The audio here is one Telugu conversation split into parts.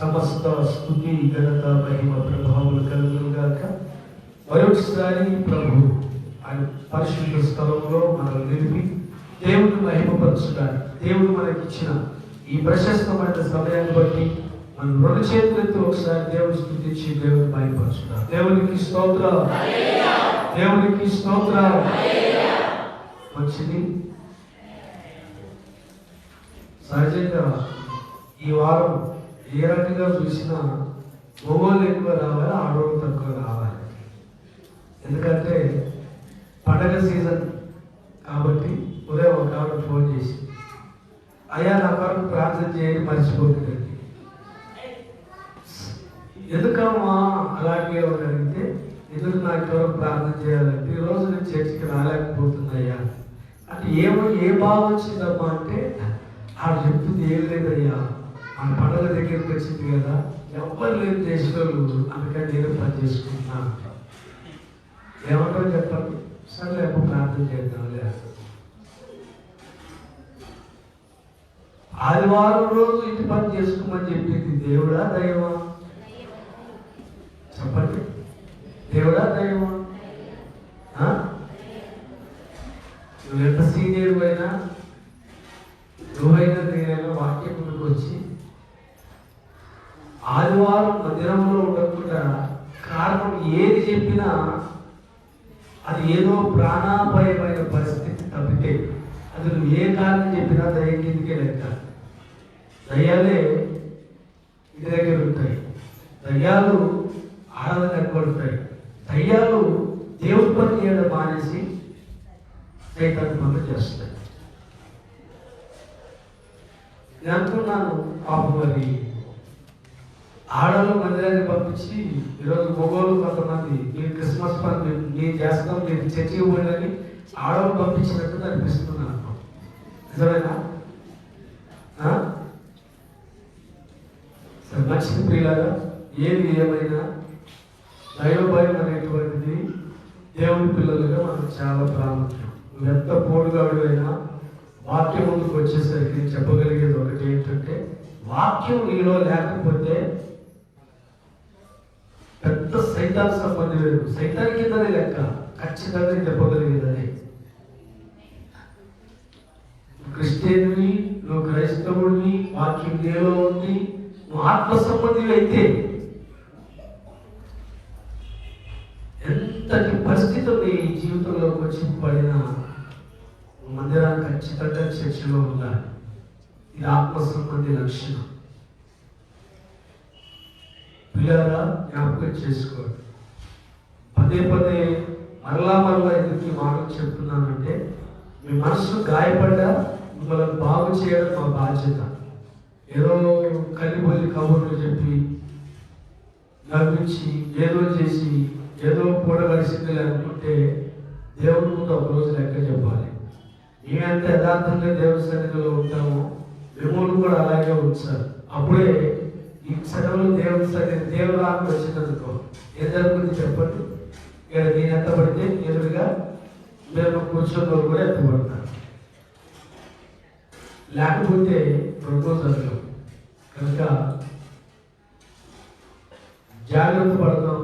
సమస్త స్తుతి ఘనత మహిమ ప్రభావాలు కలుగుగాక. మరొకసారి ప్రభు ఆయన పరిశుద్ధ స్థలంలో మనల్ని నిలిపి దేవుని మహిమపరచడానికి దేవుడు మనకిచ్చిన ఈ ప్రశస్తమైన సమయాన్ని బట్టి మనం రెండు చేతులతో ఒకసారి దేవుని స్తుతించి దేవుని మహిమపరచుదాం. దేవునికి స్తోత్రం, దేవునికి స్తోత్రం. మంచిది. సహజంగా ఈ వారం ఏ రకంగా చూసినా మగవాళ్ళు ఎక్కువ రావాలి, ఆడవాళ్ళు తక్కువ రావాలి. ఎందుకంటే పండగ సీజన్ కాబట్టి ఉదయం ఒక ఆవిడ ఫోన్ చేసి, అయ్యా నా కొరకు ప్రార్థన చేయండి మర్చిపోతుందండి. ఎందుకమ్మా అలాగే అడిగితే, ఎందుకు నాకు కొరకు ప్రార్థన చేయాలంటే ఈరోజు నేను చర్చికి రాలేకపోతున్నాయ్యా అంటే ఏ బాధ వచ్చిందమ్మా అంటే ఆడు చెప్తుంది ఏం లేదయ్యా, మన పండుగ దగ్గరికి వచ్చింది కదా, ఎవ్వరు లేదు చేసేవాళ్ళు, అందుకని నేను పని చేసుకుంటున్నాను. ఏమంటారు చెప్పండి? సరే ఎప్పుడు ప్రార్థన చేద్దాం లేదు. ఆదివారం రోజు ఇంటి పని చేసుకోమని చెప్పింది దేవుడా దైవమా? చెప్పండి, దేవుడా దైవమా? నువ్వు ఎంత సీనియర్ అయినా నువ్వైనా నేనైనా వాక్యం ముందుకు వచ్చి ఆదివారం మందిరంలో ఉండకుండా కారణం ఏది చెప్పినా అది ఏదో ప్రాణాపాయమైన పరిస్థితి తప్పితే అది నువ్వు ఏ కారణం చెప్పినా దయ్యం కిందకే లెక్క. దయ్యాలే ఇంటి దగ్గర ఉంటాయి, దయ్యాలు ఆరాధన ఎక్కబడతాయి, దయ్యాలు దేవుడి పని చేయడం మానేసి సైతాన్ని పనులు చేస్తాయి. నేను అనుకున్నాను పాపం మరి ఆడవాళ్ళు మందిరాన్ని పంపించి ఈరోజు మగవాళ్ళు కొంతమంది మీరు క్రిస్మస్ పని నేను చేస్తాం మీరు చర్చికి పోయినని ఆడవాళ్ళు పంపించినట్టు అనిపిస్తున్నాను. నిజమేనా? సరే, మంచిది ప్రియులారా. ఏది ఏమైనా దైవభయం అనేటువంటిది దేవుని పిల్లలుగా మనకు చాలా ప్రాముఖ్యం. ఎంత పోడుగాడువైనా వాక్యం ముందుకు వచ్చేసరికి చెప్పగలిగేది ఒకటి ఏంటంటే, వాక్యం నీలో లేకపోతే పెద్ద సైతాన్ సంబంధం లేదు, సైతాన్ కిందనే లెక్క. ఖచ్చితంగా చెప్పగలిగేది అదే. క్రిస్టియన్వి, నువ్వు క్రైస్తవుడివి, వాక్యం నీలో ఉంది, నువ్వు ఆత్మ సంబంధి అయితే ఎంతటి పరిస్థితులు నీ జీవితంలోకి వచ్చి పడిన మందిరాన్ని ఖచ్చితంగా చర్చలో ఉండాలి. ఇది ఆత్మ సంబంధి లక్షణం. పిల్లరా జ్ఞాపకం చేసుకోండి. పదే పదే మరలా ఎందుకు ఈ మాటలు చెప్తున్నానంటే, మీ మనసు గాయపడ్డా మిమ్మల్ని బాగు చేయడం మా బాధ్యత. ఏదో కలిపొల్లి కబుర్లు చెప్పి నవ్వించి ఏదో చేసి ఏదో పూట కలిసింది అనుకుంటే దేవుడి ముందు ఒక రోజు లెక్క చెప్పాలి. మేమెంత యథార్థంగా దేవుడి సన్నిధిలో ఉంటామో మిమ్మల్ని కూడా అలాగే ఉంచాలి. అప్పుడే ఈ క్షణంలో దేవుడి సన్నిధి దేవుడు ఆకు వచ్చినందుకో ఏం జరుగుతుంది చెప్పండి? ఇక్కడ నేను ఎత్తపడితే ఎదురుగా మీరు కూర్చొని కూడా ఎత్తపడతారు. లేకపోతే రెండో జరగదు. కనుక జాగ్రత్త పడదాం.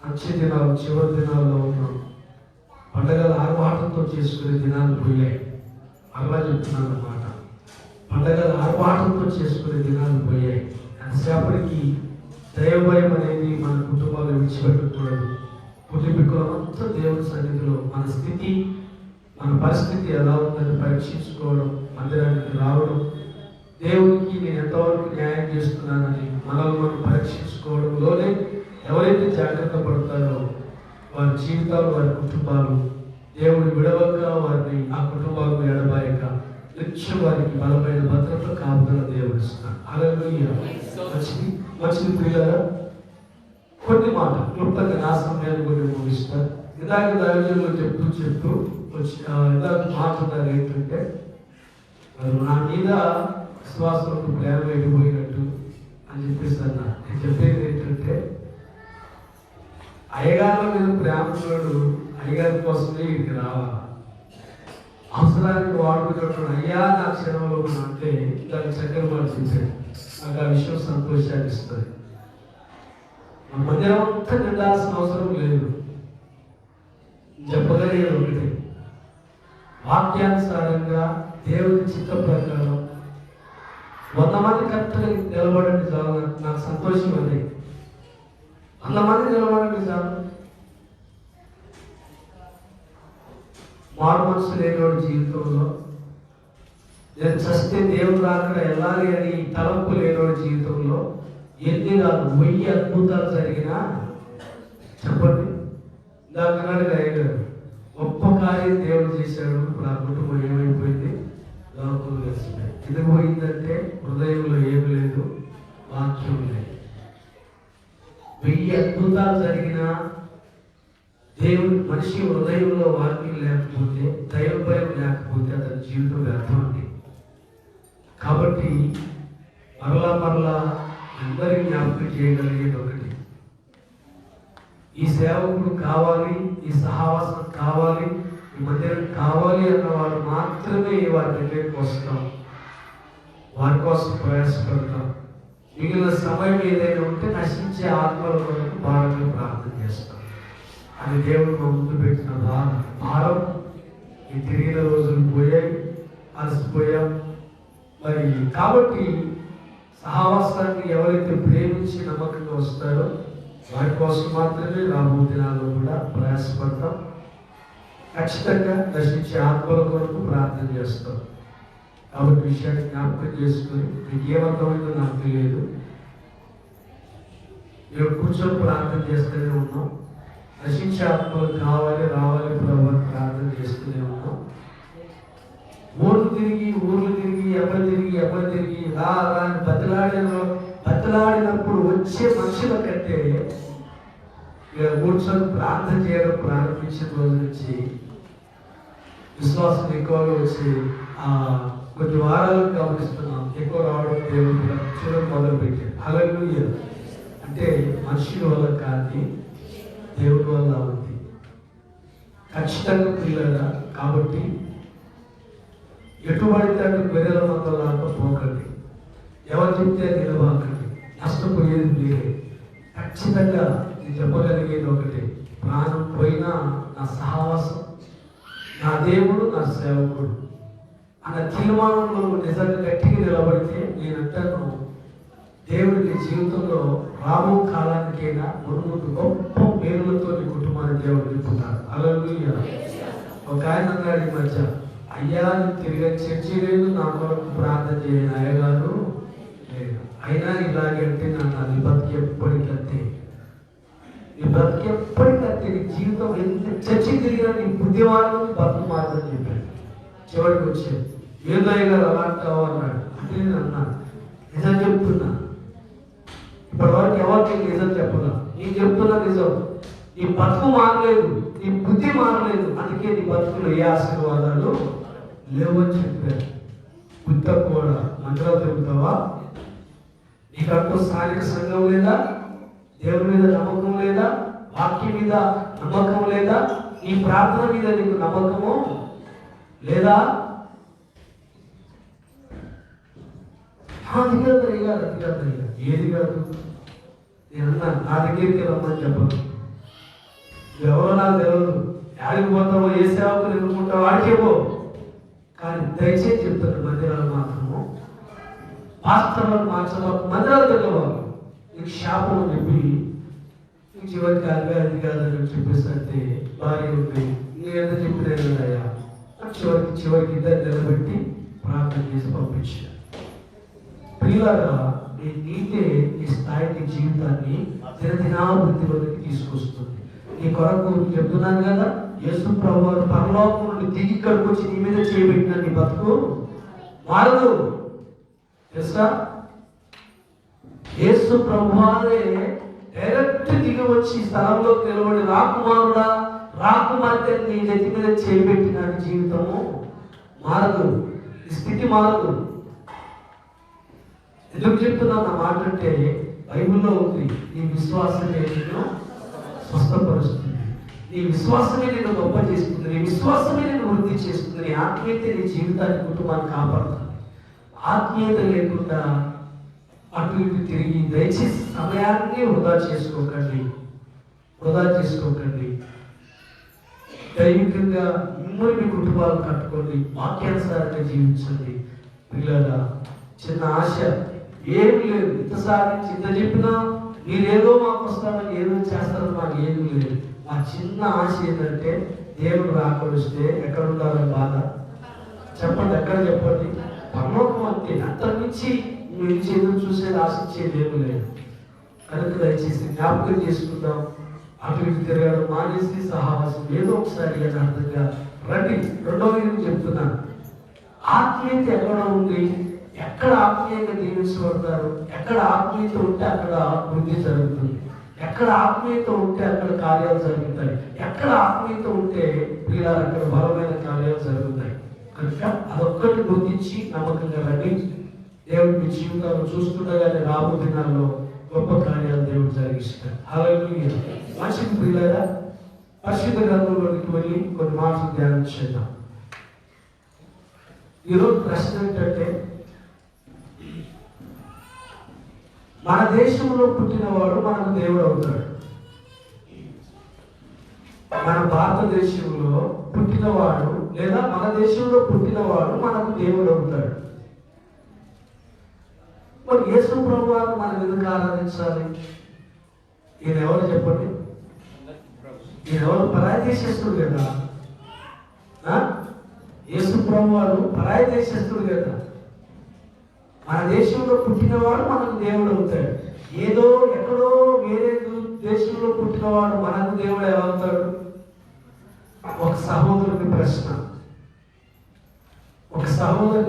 మంచి దినాలు, చివరి దినాల్లో ఉన్నాం. పండగలు ఆర్భాటంతో చేసుకునే దినాలు పోయాయి. అలా చెప్తున్నాను అన్నమాట. పండగలు ఆర్భాటంతో చేసుకునే దినాలు పోయాయి. ఎంతసేపటికి దైవభయం అనేది మన కుటుంబాలు విడిచిపెట్టకూడదు. కుటుంబీకులంతా దేవుని సన్నిధిలో మన స్థితి, మన పరిస్థితి ఎలా ఉందని పరీక్షించుకోవడం, మందిరానికి రావడం, దేవునికి నేను ఎంతవరకు న్యాయం చేస్తున్నానని మనల్ని మనం పరీక్షించుకోవడంలోనే ఎవరైతే జాగ్రత్త పడతారో వారి జీవితాలు, వారి కుటుంబాలు దేవుడు విడవక వారిని ఆ కుటుంబాలు ఎడబాయక నిత్యం వారికి బలమైన భద్రత కాపుదల దేవుడు ఇస్తున్నారు. హల్లెలూయా. మంచిది ప్రియులారా. కొన్ని మాటలు క్లుప్తంగా నా సమయాన్ని కూడా ముగిస్తారు. ఇందాక దైవజనులు చెప్తూ వచ్చి ఇందాక మాట్లాడారు ఏంటంటే, నా మీద విశ్వాసంతో ప్రేమ వెళ్ళిపోయినట్టు అని చెప్పేసి అన్నా. నేను చెప్పేది ఏంటంటే, అయ్యగారుల మీద ప్రేమడు అయ్యగారి కోసమే ఇక్కడికి రావాలి. అవసరానికి వాడుకున్నట్టు అయ్యా నా క్షణంలో అంటే దానికి చక్కెర మాట చేశాడు. నాకు ఆ విషయం సంతోషాన్ని ఇస్తుంది. మన మందిరం అంతా నిండాల్సిన అవసరం లేదు. చెప్పగలిగేది ఒకటే, వాక్యానుసారంగా దేవుని చిత్త ప్రకారం 100 మంది కరెక్ట్గా నిలబడండి చాలు. నాకు సంతోషం అది. 100 మంది నిలబడండి చాలు. మారు మనసు లేనివాడి జీవితంలో, నేను చస్తే దేవుడు అక్కడ వెళ్ళాలి అని తలంపు లేనివాడి జీవితంలో ఎన్ని కాదు 1000 అద్భుతాలు జరిగినా చెప్పండి. దాని గారు గొప్ప కార్యం దేవుడు చేశాడు. ఇప్పుడు ఆ కుటుంబం ఏమైపోయింది? లోపలు కలిసిపోయింది. ఇది పోయిందంటే హృదయంలో ఏమి లేదు, వాక్యం లేదు. 1000 అద్భుతాలు జరిగినా దేవుడు మనిషి హృదయంలో వాక్యం లేకపోతే, దైవ భయం లేకపోతే అతని జీవితం వ్యర్థమండి. కాబట్టి మరలా అందరికీ జ్ఞాపకం చేయగలిగేది ఒకటి, ఈ సేవకుడు కావాలి, ఈ సహవాసం కావాలి, ఈ మందిరం కావాలి అన్నవాడు మాత్రమే వారి దగ్గరికి వస్తాం, వారి కోసం ప్రయాసపడతాం. మిగిలిన సమయం ఏదైనా ఉంటే నశించే ఆత్మల కొరకు భారంగా ప్రార్థన చేస్తాం. అది దేవుడు మా ముందు పెట్టిన భారం. ఈ తిరిగిన రోజులు పోయాయి, అలసిపోయాం. మరి కాబట్టి సహవాసాన్ని ఎవరైతే ప్రేమించి నమ్మకంగా వస్తారో వారి కోసం మాత్రమే రాబోయే దినాల్లో కూడా ప్రయాసపడతాం. ఖచ్చితంగా నశించే ఆత్మల కొరకు ప్రార్థన చేస్తాం. కాబట్టి విషయాన్ని జ్ఞాపకం చేసుకుని మీకు ఏమర్థమైందో నాకు తెలియదు. మేము కూర్చొని ప్రార్థన చేస్తూనే ఉన్నాం. నశించే ఆత్మలు కావాలి, రావాలి ప్రభు ప్రార్థన చేస్తూనే ఉన్నాం. ఊర్లు తిరిగి ఎవరు తిరిగి రా అని బతిలాడినప్పుడు వచ్చే మనుషుల కంటే కూర్చొని ప్రార్థన చేయడం ప్రారంభించిన రోజు నుంచి విశ్వాసం ఎక్కువగా వచ్చి కొన్ని వారాలు గమనిస్తున్నాం. ఎక్కువ రావడం దేవుడు చూడడం మొదలుపెట్టాడు. హల్లెలూయా. అంటే మనుషుల వల్ల కానీ దేవుడి వల్ల ఉంది. ఖచ్చితంగా పిల్లగా. కాబట్టి ఎటువంటి గొర్రెల మందలాగా పోకండి, ఎవరు చెప్తే నిలబాకండి, నష్టపోయేది మీరే. ఖచ్చితంగా నేను చెప్పగలిగేది ఒకటి, ప్రాణం పోయినా నా సహవాసం, నా దేవుడు నా సేవకుడు అన్న తీర్మానంలో నిజంగా గట్టిగా నిలబడితే నేనంటాను, దేవుడి నీ జీవితంలో రాబో కాలానికైనా ముందు గొప్ప మేలులతో నీ కుటుంబాన్ని దేవుడు నింపుతాడు. హల్లెలూయా. ఒక ఆయన అన్నాడు ఈ మధ్య, అయ్యా తిరిగి చర్చి లేదు, నా కొరకు ప్రార్థన చేయను అయ్యగారు లేదు. అయినా ఇలాగే అంటే నీ బతికి ఎప్పటికంతే, నీ బతికి ఎప్పటికంతే. నీ జీవితం ఎంత చర్చి తిరిగినా నీ బుద్ధివారం బతుకు మాత్రం చెప్పాడు. చివరికి వచ్చాడు, ఏదో అయ్యగారు అలా అంటావు అన్నాడు. అంటే నేను అన్నాను, నిజం చెప్తున్నా. ఇప్పటివరకు ఎవరికి నిజం చెప్పదా? నేను చెప్తున్నా నిజం. నీ బతుకు మారలేదు, నీ బుద్ధి మారలేదు, అందుకే నీ బతుకులో ఏ ఆశీర్వాదాలు లేవని చెప్పారు. బుద్ధ కూడా మంత్రాలు చెబుతావా? నీకంటూ స్థానిక సంఘం లేదా? దేవుని మీద నమ్మకం లేదా? వాక్యం మీద నమ్మకం లేదా? నీ ప్రార్థన మీద నీకు నమ్మకము లేదా? అది కాదు ఏది కాదు. నేను అన్నాను, నా దగ్గరికి రమ్మని చెప్పను. ఎవరో నాకు తెలియదు, యాడికి పోతావో, ఏ సేవకులు ఎన్నుకుంటావో వాడికే పో. కానీ దయచేసి చెప్తాను, మందిరాలు మాత్రము పాస్టర్లను మార్చడం, మందిరాలు తెల్లవారు నీకు శాపం చెప్పి నీకు చివరికి అది కాదని చెప్పేసంటే భార్య ఉంది, నేనేదో చెప్పినయ్యా చివరికి ఇద్దరు నిలబెట్టి ప్రార్థన చేసి పంపించాను. పిల్లగా నీ నీతే నీ స్థాయికి జీవితాన్ని దినదినాభివృద్ధిలోకి తీసుకొస్తుంది. నీ కొరకు చెప్తున్నాను కదా, యేసు ప్రభువు పరలోకం నుండి దిగి ఇక్కడికి వచ్చి నీ మీద చేయబెట్టిన నీ బతుకు మారదు తెలుసా. యేసు ప్రభువారే డైరెక్ట్ దిగి వచ్చి స్థలంలోకి నిలబడి రాకుమారుడా రాకుమార్తె నీ నెత్తి మీద చేయబెట్టిన జీవితము మారదు, ఈ స్థితి మారదు. ఎందుకు చెప్తున్నాను నా మాట అంటే, బైబిల్లో ఉంది, నీ విశ్వాసమే నిన్ను స్వస్థపరుస్తుంది, నీ విశ్వాసమే నిన్ను గొప్ప చేస్తుంది, నీ విశ్వాసమే నిన్ను వృద్ధి చేస్తుంది, నీ ఆత్మీయత నీ జీవితాన్ని కుటుంబాన్ని కాపాడుతుంది. ఆత్మీయత లేకుండా అటు ఇటు తిరిగి దయచేసి సమయాన్ని వృధా చేసుకోకండి. దైవికంగా మిమ్మల్ని మీ కుటుంబాలు కట్టుకోండి, వాక్యానుసారంగా జీవించండి. పిల్లల చిన్న ఆశ ఏమి లేదు. ఇంతసారి ఇంత చెప్పినా మీరేదో మాకు వస్తారని ఏదో చేస్తారని మాకు ఏమీ లేదు. మా చిన్న ఆశ ఏంటంటే దేవుడు రాకొడిస్తే ఎక్కడ ఉండాలని బాధ చెప్పండి. ఎక్కడ చెప్పండి? పరలోకం అంతే. అంతకుమించి మీరు ఎదురు చూసేది ఆశించేది ఏమి లేదు. కనుక దయచేసి జ్ఞాపకం చేసుకుందాం. అటు ఇటు తిరగడం మానేసి సహవాసం ఏదో ఒకసారి అర్థంగా రండి. రెండవది చెప్తున్నాను, ఆత్మీయత ఎక్కడ ఉంది, ఎక్కడ ఆత్మీయంగా దీవించబడతారు, ఎక్కడ ఆత్మీయత ఉంటే అక్కడ వృద్ధి జరుగుతుంది, ఎక్కడ ఆత్మీయత ఉంటే అక్కడ కార్యాలు జరుగుతాయి, ఎక్కడ ఆత్మీయత ఉంటే పిల్లలు అక్కడ బలమైన కార్యాలు జరుగుతాయి. కనుక అదొక్కటి గుర్తించి నమ్మకంగా రండి. దేవుడి మీ జీవితాలు చూస్తుండగానే రాబో దినాల్లో గొప్ప కార్యాలు దేవుడు జరిగిస్తారు. హల్లెలూయా. మంచిది పిల్లరా, పరిశుద్ధ గ్రంథంలోకి వెళ్ళి కొన్ని మాటలు ధ్యానం చేద్దాం. ఈరోజు ప్రశ్న ఏంటంటే, మన దేశంలో పుట్టినవాడు మనకు దేవుడు అవుతాడు. మన భారతదేశంలో పుట్టినవాడు లేదా మన దేశంలో పుట్టినవాడు మనకు దేవుడు అవుతాడు. మరి యేసు ప్రభువును మనం ఎందుకు ఆరాధించాలి? ఈయన ఎవరు చెప్పండి? ఈయన ఎవరు? పరాయి దేశస్తుడు కదా. యేసు ప్రభువు పరాయి దేశస్తుడు కదా. మన దేశంలో పుట్టినవాడు మనకు దేవుడు అవుతాడు. ఏదో ఎక్కడో వేరే దేశంలో పుట్టినవాడు మనకు దేవుడు ఏమవుతాడు? ఒక సహోదరుని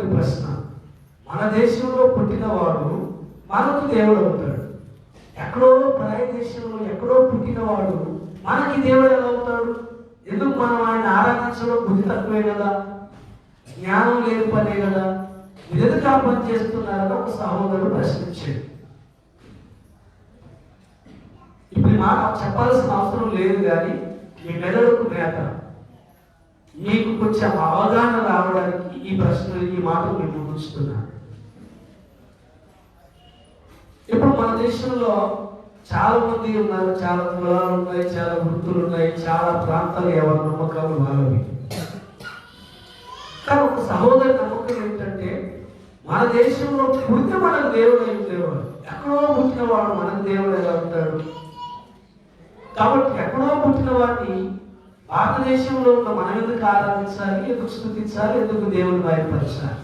ప్రశ్న, మన దేశంలో పుట్టినవాడు మనకు దేవుడు అవుతాడు. ఎక్కడో పరాయి దేశంలో ఎక్కడో పుట్టినవాడు మనకి దేవుడు ఎలా అవుతాడు? ఎందుకు మనం ఆయన ఆరాధించడం? బుద్ధి తక్కువే కదా, జ్ఞానం లేని పనే కదా, మీరు ఎందుకు ఆ పని చేస్తున్నారని ఒక సహోదరుడు ప్రశ్నించాడు. ఇప్పుడు మాట చెప్పాల్సిన అవసరం లేదు, కానీ మీ మెదడుకు మేత, మీకు కొంచెం అవగాహన రావడానికి ఈ ప్రశ్నలు ఈ మాటలు మేము ఉంచుతున్నాను. ఇప్పుడు మన దేశంలో చాలా మంది ఉన్నారు, చాలా కులాలు ఉన్నాయి, చాలా వృత్తులు ఉన్నాయి, చాలా ప్రాంతాలు ఎవరి నమ్మకాలు వాళ్ళవి. కానీ ఒక సహోదరి నమ్మకం ఏంటంటే, మన దేశంలో పుడితే మనకు దేవుడు ఏం దేవుడు, ఎక్కడో పుట్టిన వాడు మనకు దేవుడు ఎలా ఉంటాడు? కాబట్టి ఎక్కడో పుట్టిన వాడిని భారతదేశంలో ఉన్న మనం ఎందుకు ఆరాధించాలి, ఎందుకు స్తుతించాలి, ఎందుకు దేవుని బయలుపరచాలి?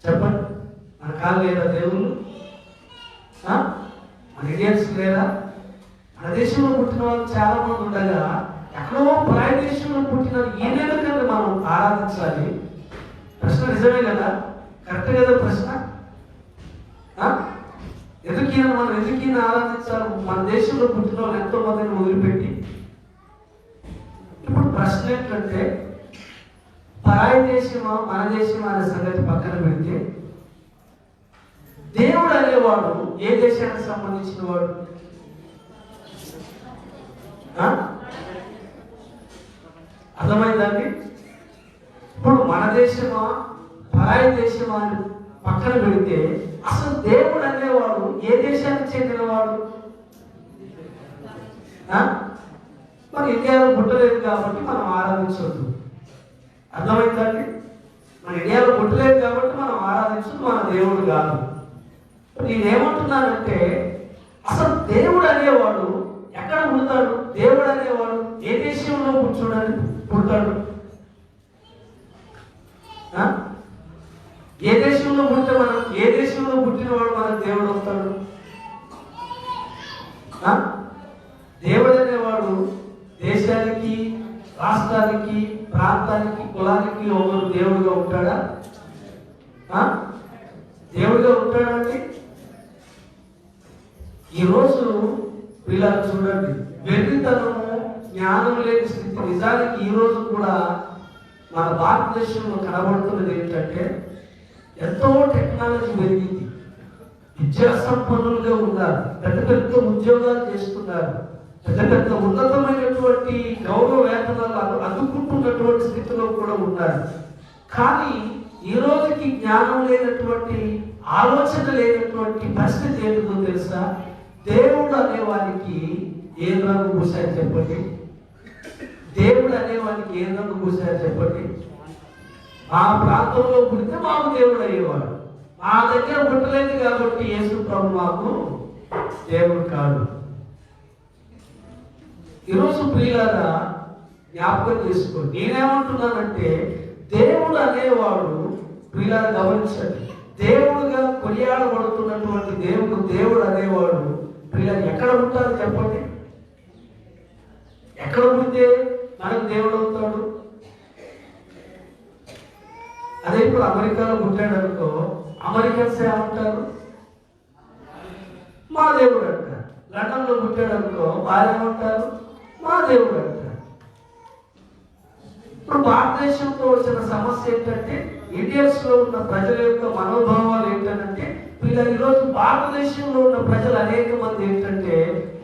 చెప్పండి. మన కాళ్ళు లేదా దేవుళ్ళు? మన ఇండియన్స్ లేరా? మన దేశంలో పుట్టిన వాళ్ళు చాలా మంది ఉండగా ఎక్కడో పరాయి దేశంలో పుట్టిన ఈయనకన్నా మనం ఆరాధించాలి. ప్రశ్న నిజమే కదా, కరెక్ట్ కదా ప్రశ్న? ఎందుకు ఆరాధించాలి? మన దేశంలో పుట్టిన వాళ్ళు ఎంతో మందిని వదిలిపెట్టి. ఇప్పుడు ప్రశ్న ఏంటంటే, పరాయి దేశమా మన దేశమా అనే సంగతి పక్కన పెడితే, దేవుడు అనేవాడు ఏ దేశానికి సంబంధించిన వాడు? అర్థమైందండి? ఇప్పుడు మన దేశమా పరాయి దేశమా అని పక్కన పెడితే, అసలు దేవుడు అనేవాడు ఏ దేశానికి చెందినవాడు? మన ఇండియాలో పుట్టలేదు కాబట్టి మనం ఆరాధించవద్దు. అర్థమైందండి? మన ఇండియాలో పుట్టలేదు కాబట్టి మనం ఆరాధించదు, మన దేవుడు కాదు. నేనేమంటున్నానంటే, అసలు దేవుడు అనేవాడు ఎక్కడ పుడతాడు? దేవుడు అనేవాడు ఏ దేశంలో పుడతాడు? ఏ దేశంలో పుడితే ఏ దేశంలో పుట్టినవాడు మనకు దేవుడు అవుతాడు? దేవుడు అనేవాడు దేశానికి, రాష్ట్రానికి, ప్రాంతానికి, కులానికి ఒకరు దేవుడుగా ఉంటాడా? దేవుడిగా ఉంటాడండి? ఈరోజు వీళ్ళని చూడండి, వెర్రితనము, జ్ఞానం లేని స్థితి నిజానికి ఈరోజు కూడా మన భారతదేశంలో కనబడుతున్నది ఏంటంటే, ఎంతో టెక్నాలజీ పెరిగింది, విద్యా సంపన్నులుగా ఉన్నారు, పెద్ద పెద్ద ఉద్యోగాలు చేస్తున్నారు, పెద్ద పెద్ద ఉన్నతమైనటువంటి గౌరవ వేతనాలు అందుకుంటున్నటువంటి స్థితిలో కూడా ఉన్నారు. కానీ ఈ రోజుకి జ్ఞానం లేనటువంటి ఆలోచన లేనటువంటి పరిస్థితి ఏంటో తెలుసా? దేవుడు అనేవానికి ఏ రంగు పూసారు చెప్పండి? దేవుడు అనేవానికి ఏ రంగు పూసారు చెప్పండి? మా ప్రాంతంలో పుడితే మాకు దేవుడు అయ్యేవాడు. మా దగ్గర పుట్టలేదు కాబట్టి యేసు ప్రభు మాకు దేవుడు కాదు. ఈరోజు ప్రియులారా జ్ఞాపకం చేసుకో. నేనేమంటున్నానంటే దేవుడు అనేవాడు ప్రియులారా గమనించండి, దేవుడుగా కొనియాడబడుతున్నటువంటి దేవుడు అనేవాడు ప్రియులారా ఎక్కడ ఉంటారు చెప్పండి? ఎక్కడ పుడితే మనకు దేవుడు అవుతాడు? అదే ఇప్పుడు అమెరికాలో పుట్టాడు అనుకో, అమెరికన్స్ ఏమంటారు? మా దేవుడు అంటారు. లండన్లో పుట్టాడు అనుకో, వారేమంటారు? మా దేవుడు అంటారు. ఇప్పుడు భారతదేశంతో వచ్చిన సమస్య ఏంటంటే, ఇండియన్స్ లో ఉన్న ప్రజల యొక్క మనోభావాలు ఏంటంటే, ఈరోజు భారతదేశంలో ఉన్న ప్రజలు అనేక మంది ఏంటంటే,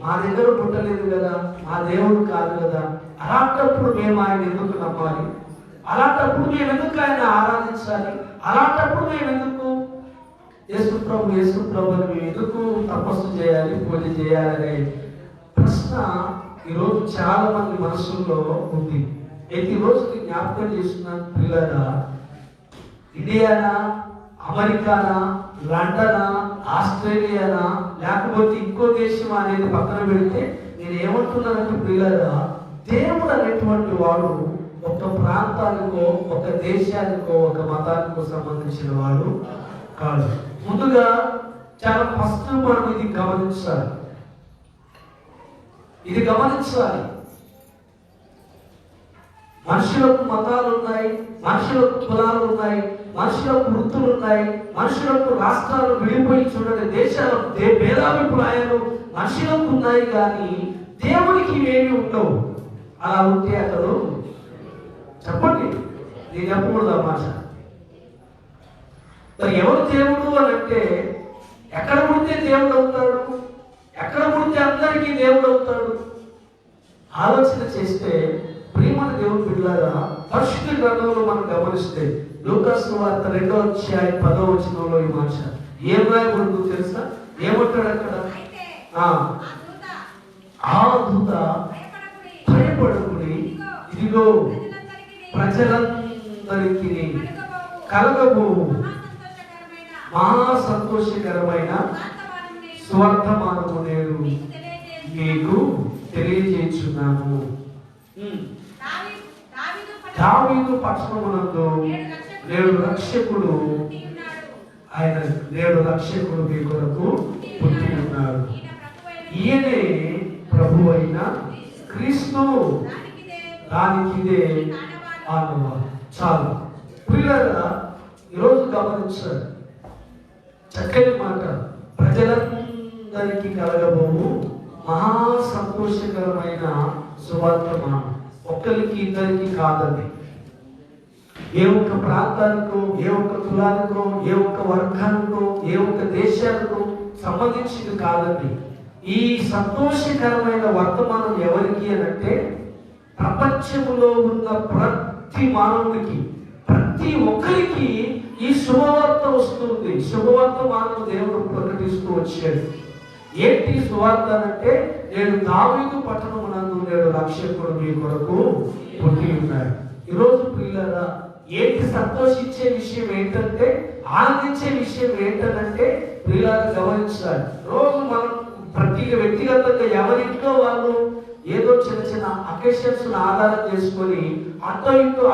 మా దగ్గర పుట్టలేదు కదా, మా దేవుడు కాదు కదా, అలాంటప్పుడు మేము ఆయన ఎందుకు నమ్మాలి? అలాంటప్పుడు మేము ఎందుకు ఆయన ఆరాధించాలి? అలాంటప్పుడు మేము ఎందుకు యేసు ప్రభు అని మేము ఎందుకు తపస్సు చేయాలి, పూజ చేయాలనే ప్రశ్న ఈరోజు చాలా మంది మనసుల్లో ఉంది. అయితే ఈరోజు జ్ఞాపకం చేస్తున్నాను పిల్లరా, ఇండియానా, అమెరికానా, లండనా, ఆస్ట్రేలియానా, లేకపోతే ఇంకో దేశం అనేది పక్కన పెడితే నేను ఏమంటున్నానంటే పిల్లరా, దేవుడు అనేటువంటి వాడు ఒక ప్రాంతానికో, ఒక దేశానికో, ఒక మతానికో సంబంధించిన వాడు కాదు. ముందుగా చాలా ఫస్ట్ మనం ఇది గమనించాలి. మనుషులకు మతాలు ఉన్నాయి, మనుషులకు కులాలు ఉన్నాయి, మనుషులకు వృత్తులు ఉన్నాయి, మనుషులకు రాష్ట్రాలు విడిపోయి చూడండి, దేశాలు భేదాభిప్రాయాలు మనుషులకు ఉన్నాయి, కానీ దేవుడికి ఇవేమి ఉండవు. అలా ఉంటే అతడు చెప్పండి, నేను చెప్పకూడదు ఆ మాట. మరి ఎవరు దేవుడు అని అంటే, ఎక్కడ పుడితే దేవుడు అవుతాడు? ఎక్కడ పుడితే అందరికీ దేవుడు అవుతాడు? ఆలోచన చేస్తే ప్రియమైన దేవుని బిడ్డలారా, పరిశుద్ధ గ్రంథంలో మనం గమనిస్తే లూకాసు సువార్త 2వ అధ్యాయం 10వ వచనంలో ఈ మాట ఏం రాయబడిందో తెలుసా? ఏమంటాడు అక్కడ? ఆ దూత భయపడకుడి, ఇదిగో ప్రజలందరికీ కలగబోవు మహా సంతోషకరమైన స్వర్ధమానము నేను మీకు తెలియజేస్తున్నాను. దావీదు పట్టణమునందు నేడు రక్షకుడు మీ కొరకు పుట్టి ఉన్నాడు. ఈయనే ప్రభు అయిన క్రీస్తు. దానికిదే ఆనవాలు. చాలు పిల్లరా, ఈరోజు గమనించారు చక్కని మాట. ప్రజలందరికీ కలగబోవు మహా సంతోషకరమైన సువార్తమానం. ఒక్కరికి ఇద్దరికి కాదండి. ఏ ఒక్క ప్రాంతానికో, ఏ ఒక్క కులానికో, ఏ ఒక్క వర్గానికో, ఏ ఒక్క దేశానికో సంబంధించింది కాదండి. ఈ సంతోషకరమైన వర్తమానం ఎవరికి అనంటే, ప్రపంచంలో ఉన్న ప్రతి మానవుడికి, ప్రతి ఒక్కరికి ఈ శుభవార్త వస్తుంది. శుభవర్తమానం దేవుడు ప్రకటిస్తూ వచ్చాడు. ఏంటి సువార్త అంటే, నేడు దావీదు పట్టణమునందు నేడు రక్షకుడు మీ కొరకు పుట్టి ఉన్నాడు. ఈరోజు పిల్లరా, ఏంటి సంతోషించే విషయం ఏంటంటే, ఆనందించే విషయం ఏంటంటే పిల్లలు గమనించాలి. రోజు మనం ప్రతి వ్యక్తిగతంగా ఎవరింట్లో వాళ్ళు ఏదో చిన్న చిన్న అకేషన్స్ ఆధారం చేసుకొని అంతో ఇంటో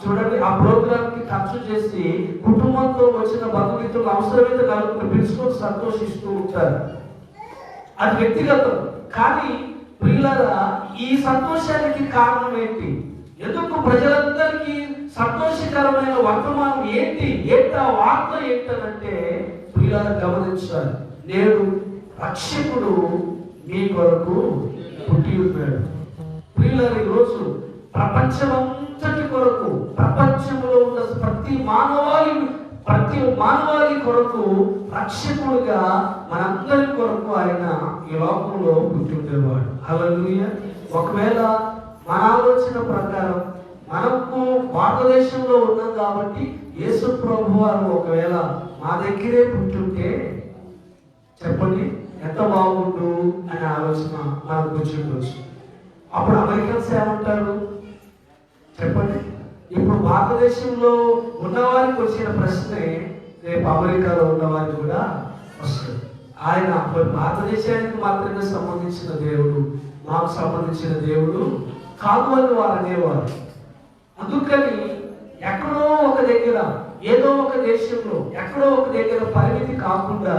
చూడండి ఆ ప్రోగ్రామ్ కి ఖర్చు చేసి కుటుంబంతో వచ్చిన బంధుమిత్రులు అవసరమైతే నలుగురు పిలుచుకొని సంతోషిస్తూ ఉంటారు. అది వ్యక్తిగతం. కానీ పిల్లల ఈ సంతోషానికి కారణం ఏంటి? ఎందుకు ప్రజలందరికీ సంతోషకరమైన వర్తమానం ఏంటి? ఆ వార్త ఏంటంటే పిల్లలు గమనించాలి. నేడు రక్షకుడు మీ కొరకు పుట్టి ఉన్నాడు. పిల్లలు ఈరోజు ప్రపంచమంతటి కొరకు, ప్రపంచంలో ఉన్న ప్రతి మానవాళి కొరకు రక్షకుడుగా మనందరి కొరకు ఆయన ఈ లోకంలో పుట్టి ఉండేవాడు. హల్లెలూయా. ఒకవేళ మన ఆలోచన ప్రకారం మనకు భారతదేశంలో ఉన్నాం కాబట్టి యేసు ప్రభు వారు ఒకవేళ మా దగ్గరే పుట్టుంటే చెప్పండి ఎంత బాగుండు అనే ఆలోచన మనకు కూర్చుండొచ్చు. అప్పుడు అమెరికన్స్ ఏమంటారు చెప్పండి? ఇప్పుడు భారతదేశంలో ఉన్నవారికి వచ్చిన ప్రశ్నే రేపు అమెరికాలో ఉన్నవారికి కూడా వస్తుంది. ఆయన భారతదేశానికి మాత్రమే సంబంధించిన దేవుడు, మాకు సంబంధించిన దేవుడు కాదు అని వారు అనేవారు. అందుకని ఎక్కడో ఒక దగ్గర, ఏదో ఒక దేశంలో ఎక్కడో ఒక దగ్గర పరిమితి కాకుండా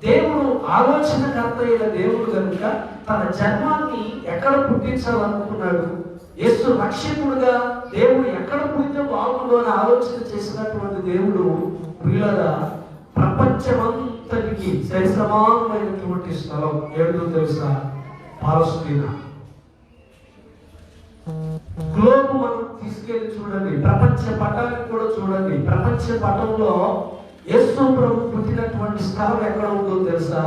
దేవుడు ఆలోచనకర్త అయిన దేవుడు కనుక తన జన్మాన్ని ఎక్కడ పుట్టించాలనుకున్నాడు, యేసు రక్షకుడుగా దేవుడు ఎక్కడ పుట్టితే బాగుందో అని ఆలోచన చేసినటువంటి దేవుడు పిల్లల ప్రపంచమంతటికి సరిసమానమైనటువంటి స్థలం ఏమిటో తెలుసా? పాలస్తీనా. గ్లోబ్ మనం తీసుకెళ్లి చూడండి, ప్రపంచ పటానికి కూడా చూడండి. ప్రపంచ పటంలో యేసు ప్రభు పుట్టినటువంటి స్థలం ఎక్కడ ఉందో తెలుసా?